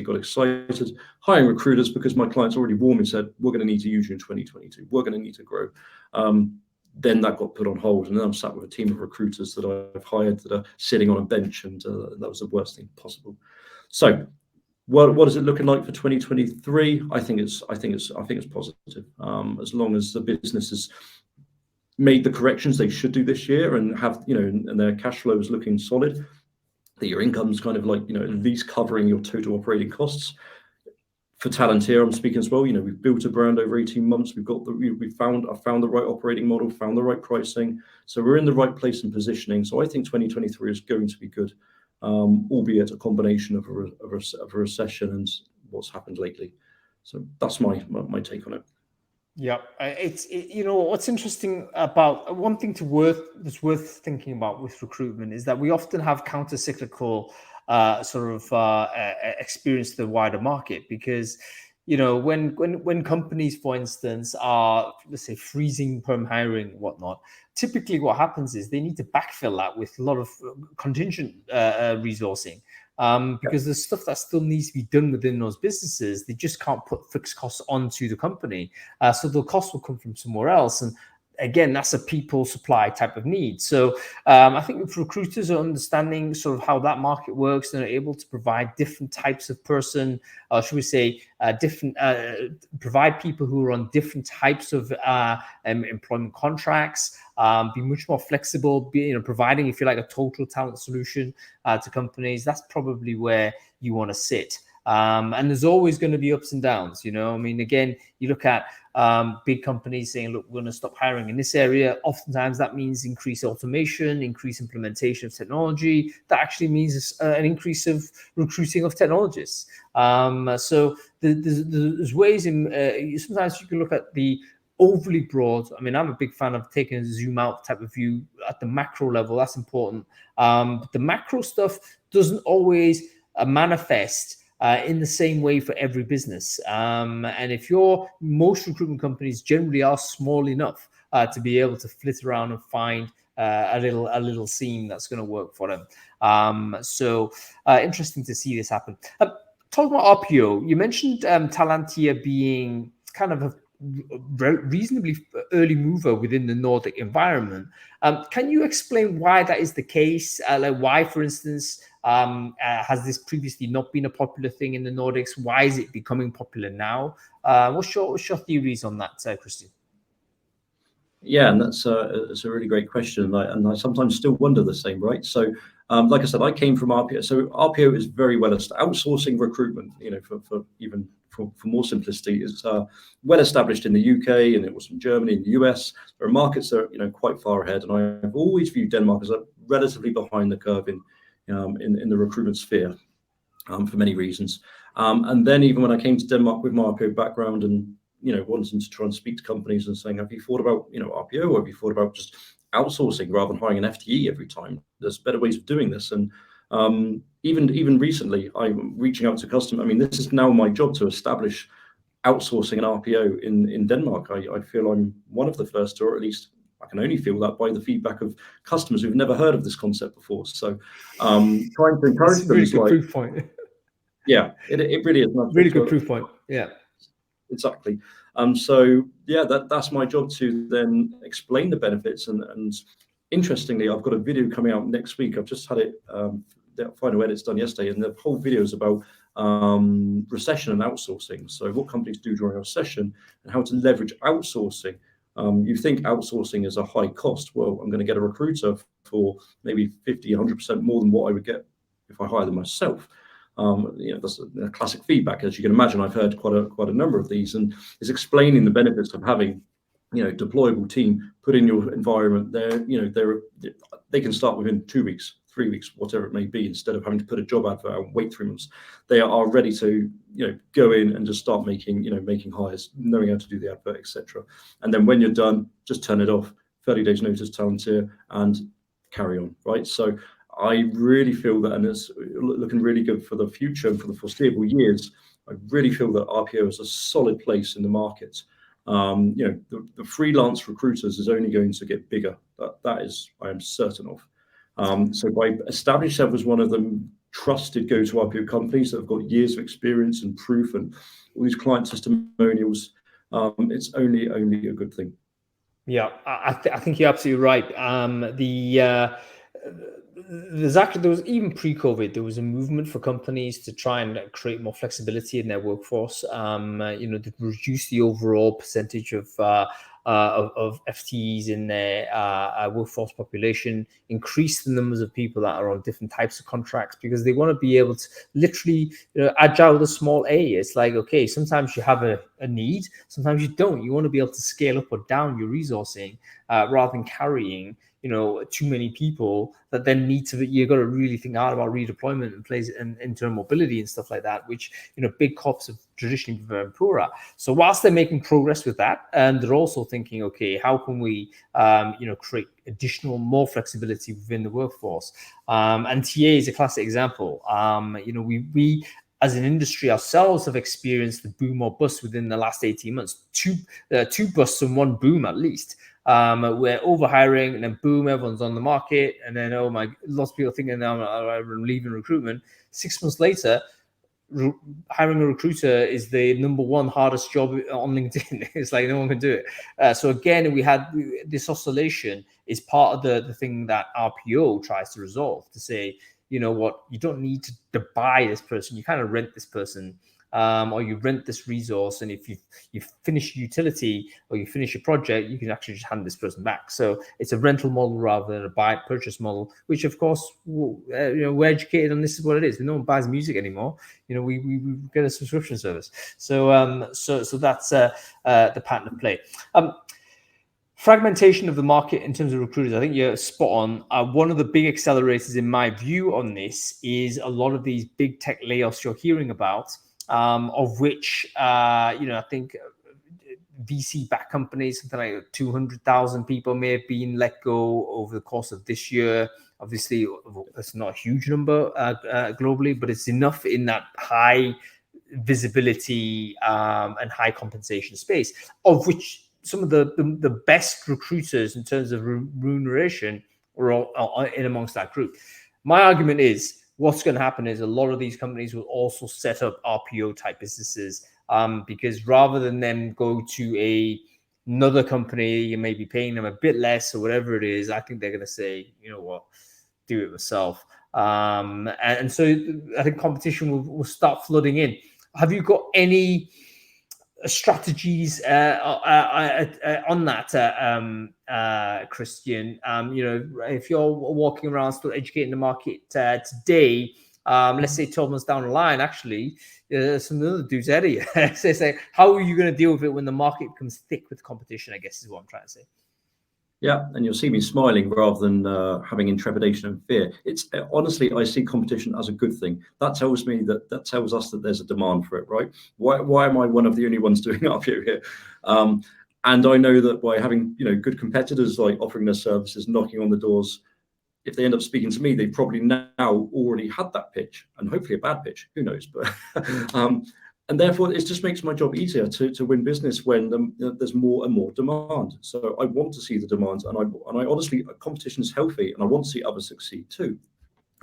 because my clients already warned me and said, we're going to need to use you in 2022. We're going to need to grow. Then that got put on hold, and then I'm sat with a team of recruiters that I've hired that are sitting on a bench, and that was the worst thing possible. So what is it looking like for 2023? I think it's positive. As long as the business has made the corrections they should do this year, and have, and their cash flow is looking solid, that your income's kind of at least covering your total operating costs. For Talentiir, I'm speaking as well. We've built a brand over 18 months. I found the right operating model, found the right pricing. So we're in the right place and positioning. So I think 2023 is going to be good, albeit a combination of a recession and what's happened lately. So that's my take on it. Yeah, what's interesting about one thing that's worth thinking about with recruitment is that we often have counter-cyclical experience to the wider market, because when companies, for instance, are, let's say, freezing perm hiring and whatnot, typically what happens is they need to backfill that with a lot of contingent resourcing. Because there's stuff that still needs to be done within those businesses. They just can't put fixed costs onto the company. So the cost will come from somewhere else. And again, that's a people supply type of need. So I think if recruiters are understanding sort of how that market works and are able to provide different types of person, should we say, provide people who are on different types of employment contracts, be much more flexible, providing, if you like, a total talent solution to companies. That's probably where you want to sit. And there's always going to be ups and downs, I mean, again, you look at big companies saying, look, we're going to stop hiring in this area. Oftentimes that means increased automation, increased implementation of technology. That actually means an increase of recruiting of technologists. So there's ways in, sometimes you can look at the overly broad. I mean, I'm a big fan of taking a zoom out type of view at the macro level. That's important. But the macro stuff doesn't always manifest in the same way for every business. And if most recruitment companies generally are small enough to be able to flit around and find a little seam that's going to work for them. So interesting to see this happen. Talking about RPO, you mentioned Talentiir being kind of a reasonably early mover within the Nordic environment. Can you explain why that is the case? Like why, for instance, has this previously not been a popular thing in the Nordics? Why is it becoming popular now? What's your theories on that, Christian? Yeah, and that's a really great question, and I sometimes still wonder the same, right? So, like I said, I came from RPO. So RPO is very well outsourcing recruitment. For more simplicity, is well established in the UK, and it was in Germany and the US. There are markets that are quite far ahead, and I've always viewed Denmark as a relatively behind the curve in the recruitment sphere for many reasons. And then even when I came to Denmark with my RPO background and wanting to try and speak to companies and saying, have you thought about RPO, or have you thought about just outsourcing rather than hiring an FTE every time? There's better ways of doing this. And even recently, I'm reaching out to customers. I mean, this is now my job to establish outsourcing an RPO in Denmark. I feel I'm one of the first, or at least I can only feel that by the feedback of customers who've never heard of this concept before. So trying to encourage them. Really good proof point. Yeah, it really is. Really good proof point. Yeah. Exactly. So yeah, that's my job to then explain the benefits. And interestingly, I've got a video coming out next week. I've just had it, the final edits done yesterday, and the whole video is about recession and outsourcing. So what companies do during a recession and how to leverage outsourcing. You think outsourcing is a high cost. Well, I'm going to get a recruiter for maybe 50, 100% more than what I would get if I hire them myself. That's a classic feedback. As you can imagine, I've heard quite a number of these, and is explaining the benefits of having, deployable team put in your environment. They can start within 2 weeks, 3 weeks, whatever it may be, instead of having to put a job advert out and wait 3 months. They are ready to, go in and just start making hires, knowing how to do the advert, etc. And then when you're done, just turn it off. 30 days notice, Talentiir, and carry on, right? So I really feel that, and it's looking really good for the future and for the foreseeable years. I really feel that RPO is a solid place in the market. The freelance recruiters is only going to get bigger. That is, I am certain of. So by establishing yourself as one of the trusted go-to RPO companies that have got years of experience and proof and all these client testimonials, it's only a good thing. Yeah, I think you're absolutely right. There was, even pre-COVID, there was a movement for companies to try and create more flexibility in their workforce. To reduce the overall percentage of FTEs in their workforce population, increase the numbers of people that are on different types of contracts, because they want to be able to literally agile the small a. It's like, okay, sometimes you have a need, sometimes you don't. You want to be able to scale up or down your resourcing rather than carrying too many people that then you've got to really think hard about redeployment and place and internal mobility and stuff like that, which big corps have traditionally been very poor at. So whilst they're making progress with that, and they're also thinking, okay, how can we create more flexibility within the workforce? And TA is a classic example. We as an industry ourselves have experienced the boom or bust within the last 18 months, two busts and one boom at least. We're overhiring, and then boom, everyone's on the market, and then lots of people thinking now I'm leaving recruitment. 6 months later, hiring a recruiter is the #1 hardest job on LinkedIn. It's like no one can do it. So again, we had this oscillation is part of the thing that RPO tries to resolve, to say, you know what, you don't need to buy this person. You kind of rent this person, or you rent this resource. And if you finish utility or you finish a project, you can actually just hand this person back. So it's a rental model rather than a buy purchase model, which of course, we're educated on. This is what it is. No one buys music anymore. We get a subscription service. So so that's the pattern of play. Fragmentation of the market in terms of recruiters, I think you're spot on. One of the big accelerators in my view on this is a lot of these big tech layoffs you're hearing about, of which, I think VC-backed companies, something like 200,000 people may have been let go over the course of this year. Obviously, it's not a huge number globally, but it's enough in that high visibility and high compensation space, of which some of the best recruiters in terms of remuneration are all in amongst that group. My argument is what's going to happen is a lot of these companies will also set up RPO type businesses, because rather than them go to another company, you may be paying them a bit less or whatever it is, I think they're going to say, you know what, do it myself. And so I think competition will start flooding in. Have you got any strategies on that, Christian? If you're walking around still educating the market today, let's say 12 months down the line, actually, some other dudes out of you. So it's like, how are you going to deal with it when the market becomes thick with competition, I guess is what I'm trying to say. Yeah, and you'll see me smiling rather than having intrepidation and fear. It's honestly, I see competition as a good thing. That tells me that tells us that there's a demand for it, right? Why am I one of the only ones doing RPO here? And I know that by having good competitors like offering their services, knocking on the doors, if they end up speaking to me, they've probably now already had that pitch, and hopefully a bad pitch. Who knows? But and therefore, it just makes my job easier to win business when there's more and more demand. So I want to see the demand, and I honestly, competition is healthy, and I want to see others succeed too,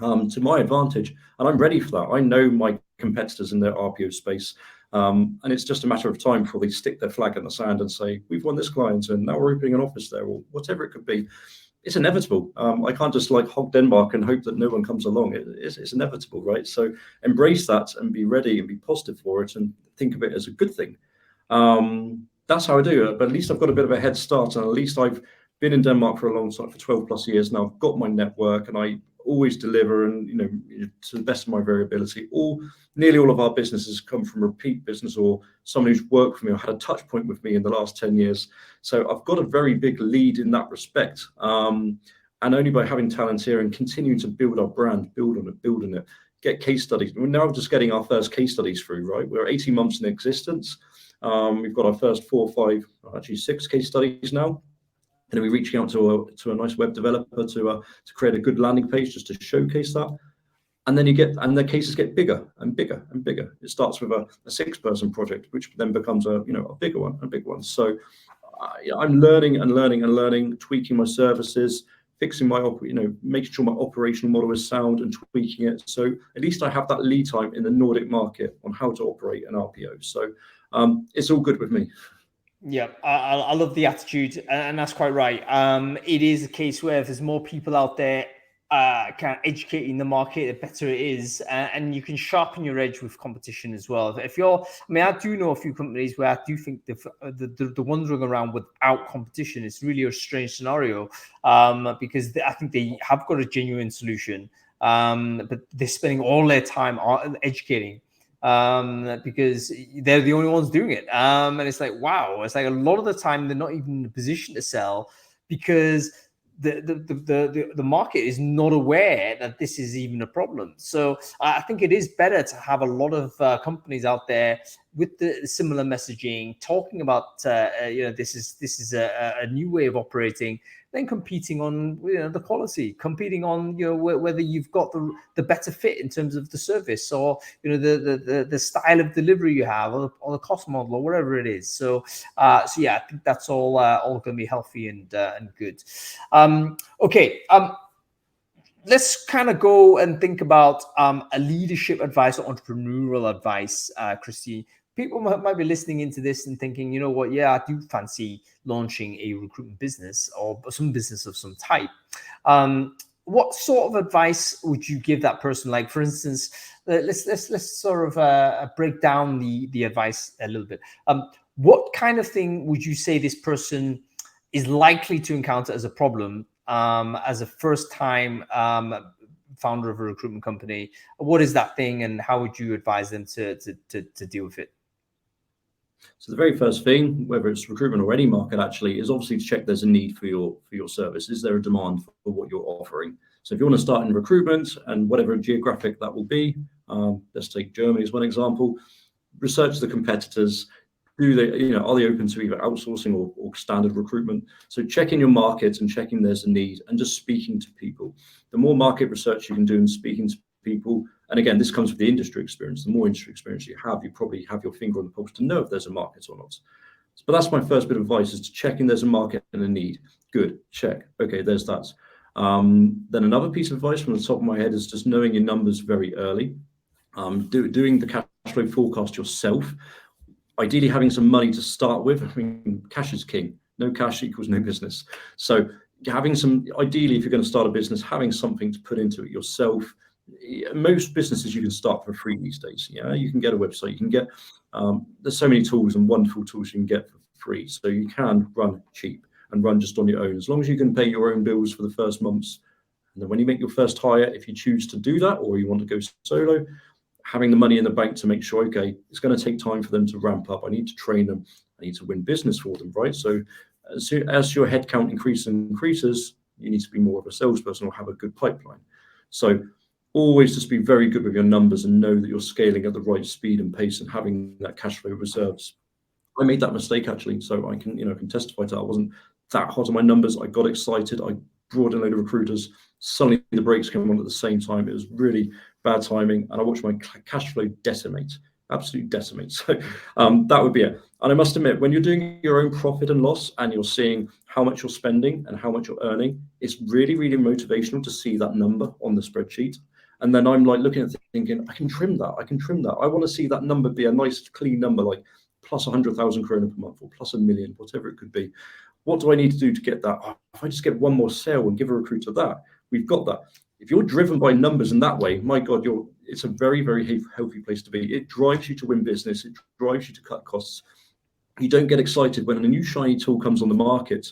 to my advantage. And I'm ready for that. I know my competitors in their RPO space, and it's just a matter of time before they stick their flag in the sand and say, we've won this client, and now we're opening an office there, or whatever it could be. It's inevitable. I can't just hog Denmark and hope that no one comes along. It's inevitable, right? So embrace that and be ready and be positive for it and think of it as a good thing. That's how I do it. But at least I've got a bit of a head start, and at least I've been in Denmark for a long time, for 12 plus years now. I've got my network, and I always deliver, and to the best of my variability. Nearly all of our businesses come from repeat business or someone who's worked for me or had a touch point with me in the last 10 years. So I've got a very big lead in that respect. And only by having Talentiir and continuing to build our brand, build on it, get case studies. We're now just getting our first case studies through, right? We're 18 months in existence. We've got our first 4 or 5, actually 6 case studies now. And then we're reaching out to a nice web developer to create a good landing page just to showcase that. And then the cases get bigger and bigger and bigger. It starts with a 6-person project, which then becomes a bigger one. So I'm learning, tweaking my services, fixing my making sure my operational model is sound and tweaking it. So at least I have that lead time in the Nordic market on how to operate an RPO. So it's all good with me. Yeah, I love the attitude, and that's quite right. It is a case where if there's more people out there kind of educating the market, the better it is, and you can sharpen your edge with competition as well. I do know a few companies where I do think the wandering around without competition is really a strange scenario, because I think they have got a genuine solution, but they're spending all their time educating. Because they're the only ones doing it. And it's like, wow, it's like a lot of the time they're not even in a position to sell because the market is not aware that this is even a problem. So I think it is better to have a lot of companies out there with the similar messaging, talking about this is a new way of operating, then competing on the quality, competing on whether you've got the better fit in terms of the service, or the style of delivery you have, or the cost model, or whatever it is. So yeah, I think that's all going to be healthy and good. Okay. let's kind of go and think about a leadership advice or entrepreneurial advice, Christy. People might be listening into this and thinking, you know what, yeah, I do fancy launching a recruitment business or some business of some type. What sort of advice would you give that person? Like, for instance, let's sort of break down the advice a little bit. What kind of thing would you say this person is likely to encounter as a problem as a first-time founder of a recruitment company? What is that thing, and how would you advise them to deal with it? So the very first thing, whether it's recruitment or any market actually, is obviously to check there's a need for your service. Is there a demand for what you're offering? So if you want to start in recruitment and whatever geographic that will be, let's take Germany as one example, research the competitors. Are they open to either outsourcing or standard recruitment? So checking your market and checking there's a need and just speaking to people. The more market research you can do and speaking to people, and again, this comes with the industry experience. The more industry experience you probably have your finger on the pulse to know if there's a market or not. But that's my first bit of advice, is to checking there's a market and a need. Good, check. Okay, there's that. Then another piece of advice from the top of my head is just knowing your numbers very early. Doing the cash flow forecast yourself. Ideally having some money to start with. I mean, cash is king. No cash equals no business. So having some, ideally, if you're going to start a business, having something to put into it yourself. Most businesses you can start for free these days. Yeah, you can get a website. You can get there's so many tools and wonderful tools you can get for free. So you can run cheap and run just on your own, as long as you can pay your own bills for the first months. And then when you make your first hire, if you choose to do that or you want to go solo, having the money in the bank to make sure, okay, it's going to take time for them to ramp up. I need to train them. I need to win business for them, right? So as your headcount increases, you need to be more of a salesperson or have a good pipeline. So always just be very good with your numbers and know that you're scaling at the right speed and pace and having that cash flow reserves. I made that mistake actually, so I can testify to that. I wasn't that hot on my numbers. I got excited. I brought in a load of recruiters. Suddenly the brakes came on at the same time. It was really bad timing, and I watched my cash flow decimate, absolutely decimate. So that would be it. And I must admit, when you're doing your own profit and loss and you're seeing how much you're spending and how much you're earning, it's really, really motivational to see that number on the spreadsheet. And then I'm like looking at it thinking, I can trim that. I want to see that number be a nice clean number, like plus 100,000 krona per month or plus 1 million, whatever it could be. What do I need to do to get that? Oh, if I just get one more sale and give a recruiter that, we've got that. If you're driven by numbers in that way, my God, it's a very, very healthy place to be. It drives you to win business. It drives you to cut costs. You don't get excited when a new shiny tool comes on the market.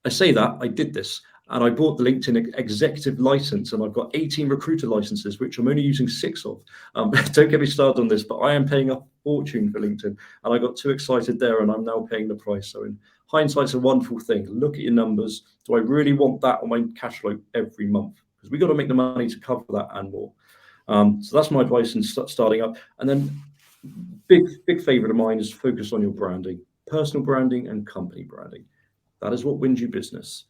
I say that, I did this, and I bought the LinkedIn executive license, and I've got 18 recruiter licenses, which I'm only using 6 of. Don't get me started on this, but I am paying a fortune for LinkedIn, and I got too excited there, and I'm now paying the price. So in hindsight's a wonderful thing. Look at your numbers. Do I really want that on my cash flow every month? Because we've got to make the money to cover that and more. So that's my advice in starting up. And then big favorite of mine is focus on your branding, personal branding and company branding. That is what wins you business.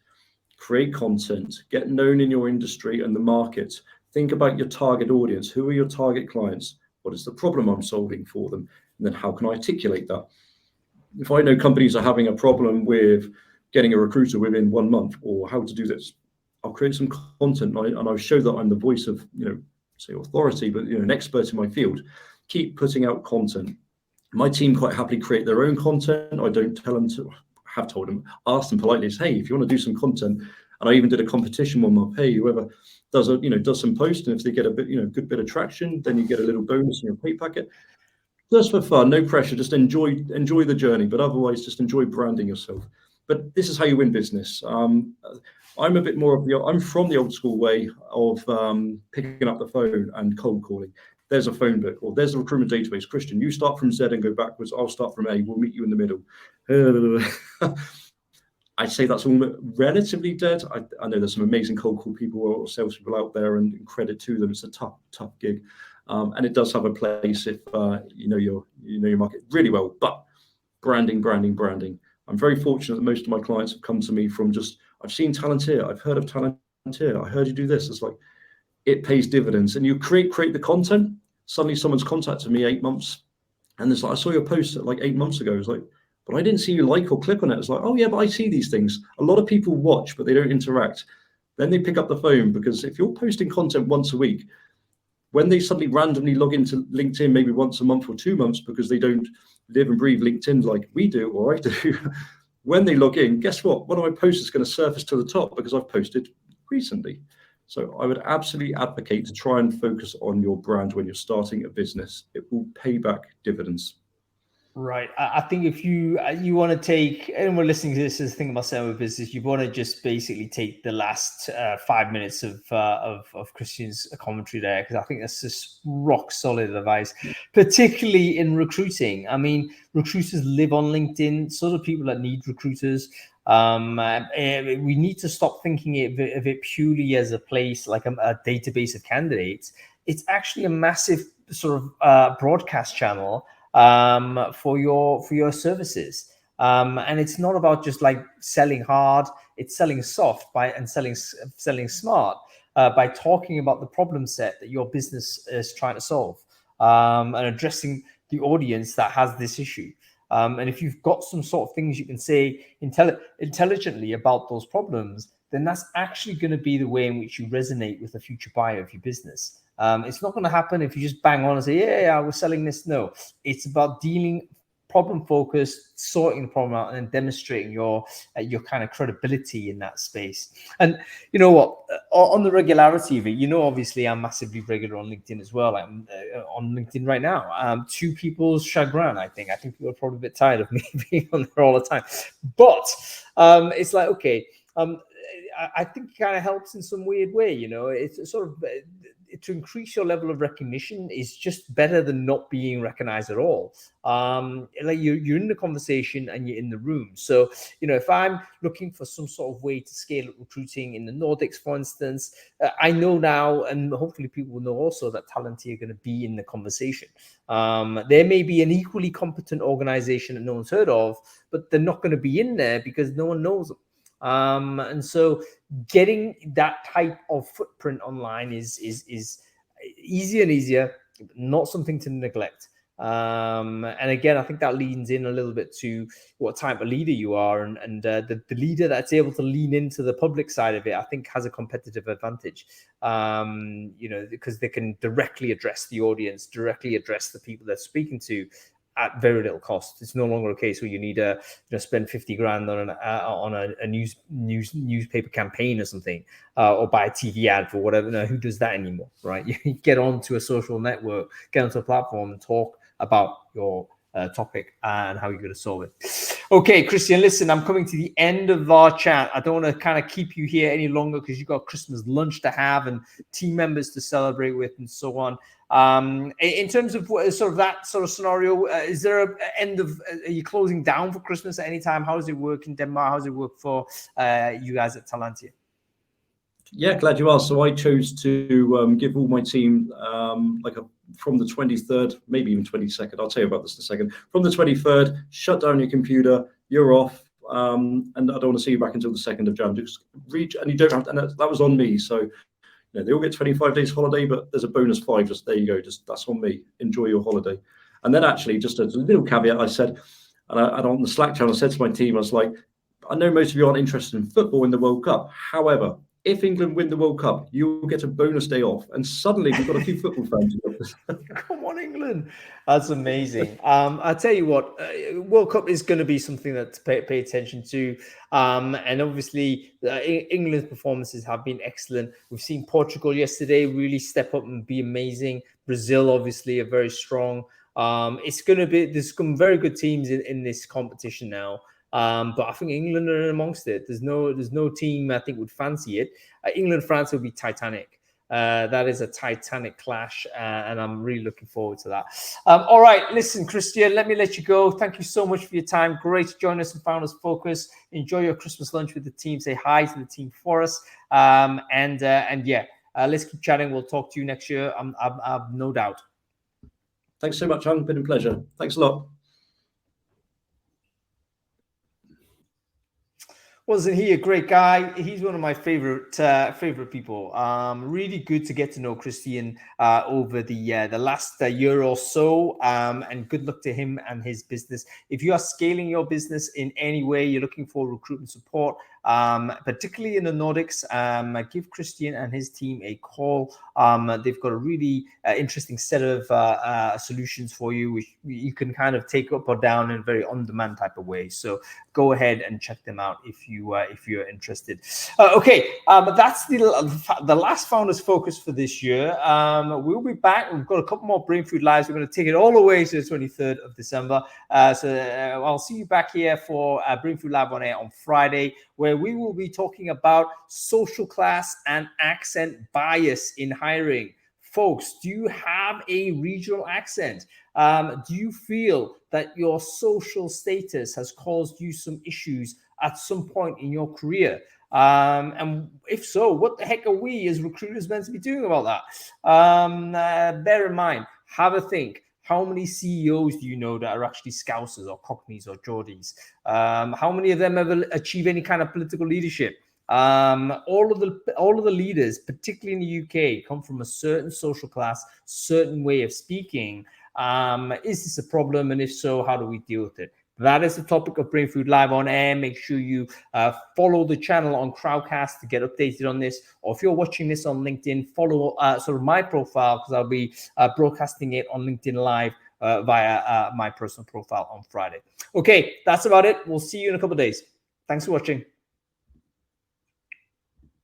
Create content, get known in your industry and the market. Think about your target audience. Who are your target clients? What is the problem I'm solving for them? And then how can I articulate that? If I know companies are having a problem with getting a recruiter within 1 month or how to do this, I'll create some content and I'll show that I'm the voice of, say authority, but an expert in my field. Keep putting out content. My team quite happily create their own content. I don't tell them to. Have told them, ask them politely, hey, if you want to do some content, and I even did a competition one, I'll pay whoever does some post, and if they get a bit, good bit of traction, then you get a little bonus in your pay packet. Just for fun, no pressure, just enjoy the journey, but otherwise just enjoy branding yourself. But this is how you win business. I'm a bit more of I'm from the old school way of picking up the phone and cold calling. There's a phone book or there's a recruitment database. Christian, you start from Z and go backwards. I'll start from A. We'll meet you in the middle. I'd say that's all relatively dead. I know there's some amazing cold call people or salespeople out there, and credit to them. It's a tough gig, and it does have a place if you know your market really well. But branding. I'm very fortunate that most of my clients have come to me from just I've seen Talentiir. I've heard of Talentiir. I heard you do this. It's like it pays dividends, and you create the content. Suddenly someone's contacted me 8 months, and it's like, I saw your post like 8 months ago. It's like, but I didn't see you like or click on it. It's like, oh yeah, but I see these things. A lot of people watch, but they don't interact. Then they pick up the phone, because if you're posting content once a week, when they suddenly randomly log into LinkedIn maybe once a month or 2 months, because they don't live and breathe LinkedIn like we do or I do, when they log in, guess what? One of my posts is going to surface to the top because I've posted recently. So I would absolutely advocate to try and focus on your brand when you're starting a business. It will pay back dividends. Right. I think if you want to take, anyone listening to this is thinking about setting up a business, you want to just basically take the last 5 minutes of Christian's commentary there, because I think that's just rock solid advice, particularly in recruiting. I mean, recruiters live on LinkedIn, so do people that need recruiters. We need to stop thinking of it purely as a place like a database of candidates. It's actually a massive sort of broadcast channel for your services, and it's not about just like selling hard. It's selling soft and selling smart, by talking about the problem set that your business is trying to solve, and addressing the audience that has this issue. And if you've got some sort of things you can say intelligently about those problems, then that's actually going to be the way in which you resonate with the future buyer of your business. It's not going to happen if you just bang on and say, yeah, we're selling this. No, it's about dealing problem focused, sorting the problem out, and then demonstrating your kind of credibility in that space. And you know what, on the regularity of it, obviously I'm massively regular on LinkedIn as well. I'm on LinkedIn right now, to people's chagrin. I think people are probably a bit tired of me being on there all the time, but it's like, okay, I think it kind of helps in some weird way. It's sort of to increase your level of recognition is just better than not being recognized at all. Like you're in the conversation and you're in the room. So, if I'm looking for some sort of way to scale up recruiting in the Nordics, for instance, I know now, and hopefully people will know also, that Talentiir are going to be in the conversation. There may be an equally competent organization that no one's heard of, but they're not going to be in there because no one knows them. And so getting that type of footprint online is easier and easier, not something to neglect. And again, I think that leans in a little bit to what type of leader you are, and the leader that's able to lean into the public side of it, I think, has a competitive advantage. Because they can directly address the audience, directly address the people they're speaking to at very little cost. It's no longer a case where you need to spend 50 grand on a newspaper campaign or something, or buy a TV ad for whatever. No, who does that anymore, right? You get onto a social network, get onto a platform, and talk about your topic and how you're going to solve it. Okay, Christian, listen, I'm coming to the end of our chat. I don't want to kind of keep you here any longer because you've got Christmas lunch to have and team members to celebrate with and so on. In terms of sort of that sort of scenario, is there an end of, are you closing down for Christmas at any time? How does it work in Denmark? How does it work for you guys at Talentiir? Yeah, glad you asked. So I chose to give all my team from the 23rd, maybe even 22nd. I'll tell you about this in a second. From the 23rd, shut down your computer. You're off, and I don't want to see you back until the 2nd of Jan. Just reach, and you don't have to, and that was on me. So they all get 25 days holiday, but there's a bonus 5. Just there you go. Just that's on me. Enjoy your holiday. And then actually, just a little caveat, I said, and on the Slack channel, I said to my team, I was like, I know most of you aren't interested in football in the World Cup. However, if England win the World Cup, you will get a bonus day off. And suddenly we've got a few football fans. Come on, England. That's amazing. I'll tell you what, World Cup is going to be something that to pay attention to. And obviously, England's performances have been excellent. We've seen Portugal yesterday really step up and be amazing. Brazil, obviously, are very strong. There's some very good teams in this competition now. But I think England are amongst it. There's no team I think would fancy it. England-France will be titanic. That is a titanic clash, and I'm really looking forward to that. All right, listen, Christian, let me let you go. Thank you so much for your time. Great to join us in Founders Focus. Enjoy your Christmas lunch with the team. Say hi to the team for us. And yeah, let's keep chatting. We'll talk to you next year. I've no doubt. Thanks so much, Hung. Been a pleasure. Thanks a lot. Wasn't he a great guy? He's one of my favorite people. Really good to get to know Christian over the last year or so. And good luck to him and his business. If you are scaling your business in any way, you're looking for recruitment support, particularly in the Nordics. Give Christian and his team a call. They've got a really interesting set of solutions for you, which you can kind of take up or down in a very on-demand type of way. So go ahead and check them out if you're interested. Okay, that's the last Founders Focus for this year. We'll be back. We've got a couple more Brain Food Lives. We're going to take it all the way to the 23rd of December. So I'll see you back here for Brain Food Live on air on Friday, where we will be talking about social class and accent bias in hiring. Folks, do you have a regional accent? Do you feel that your social status has caused you some issues at some point in your career? And if so, what the heck are we as recruiters meant to be doing about that? Bear in mind, have a think. How many CEOs do you know that are actually Scousers or Cockneys or Geordies? How many of them ever achieve any kind of political leadership? All of the leaders, particularly in the UK, come from a certain social class, certain way of speaking. Is this a problem? And if so, how do we deal with it? That is the topic of Brain Food Live on air. Make sure you follow the channel on Crowdcast to get updated on this. Or if you're watching this on LinkedIn, follow sort of my profile, because I'll be broadcasting it on LinkedIn Live via my personal profile on Friday. Okay, that's about it. We'll see you in a couple of days. Thanks for watching.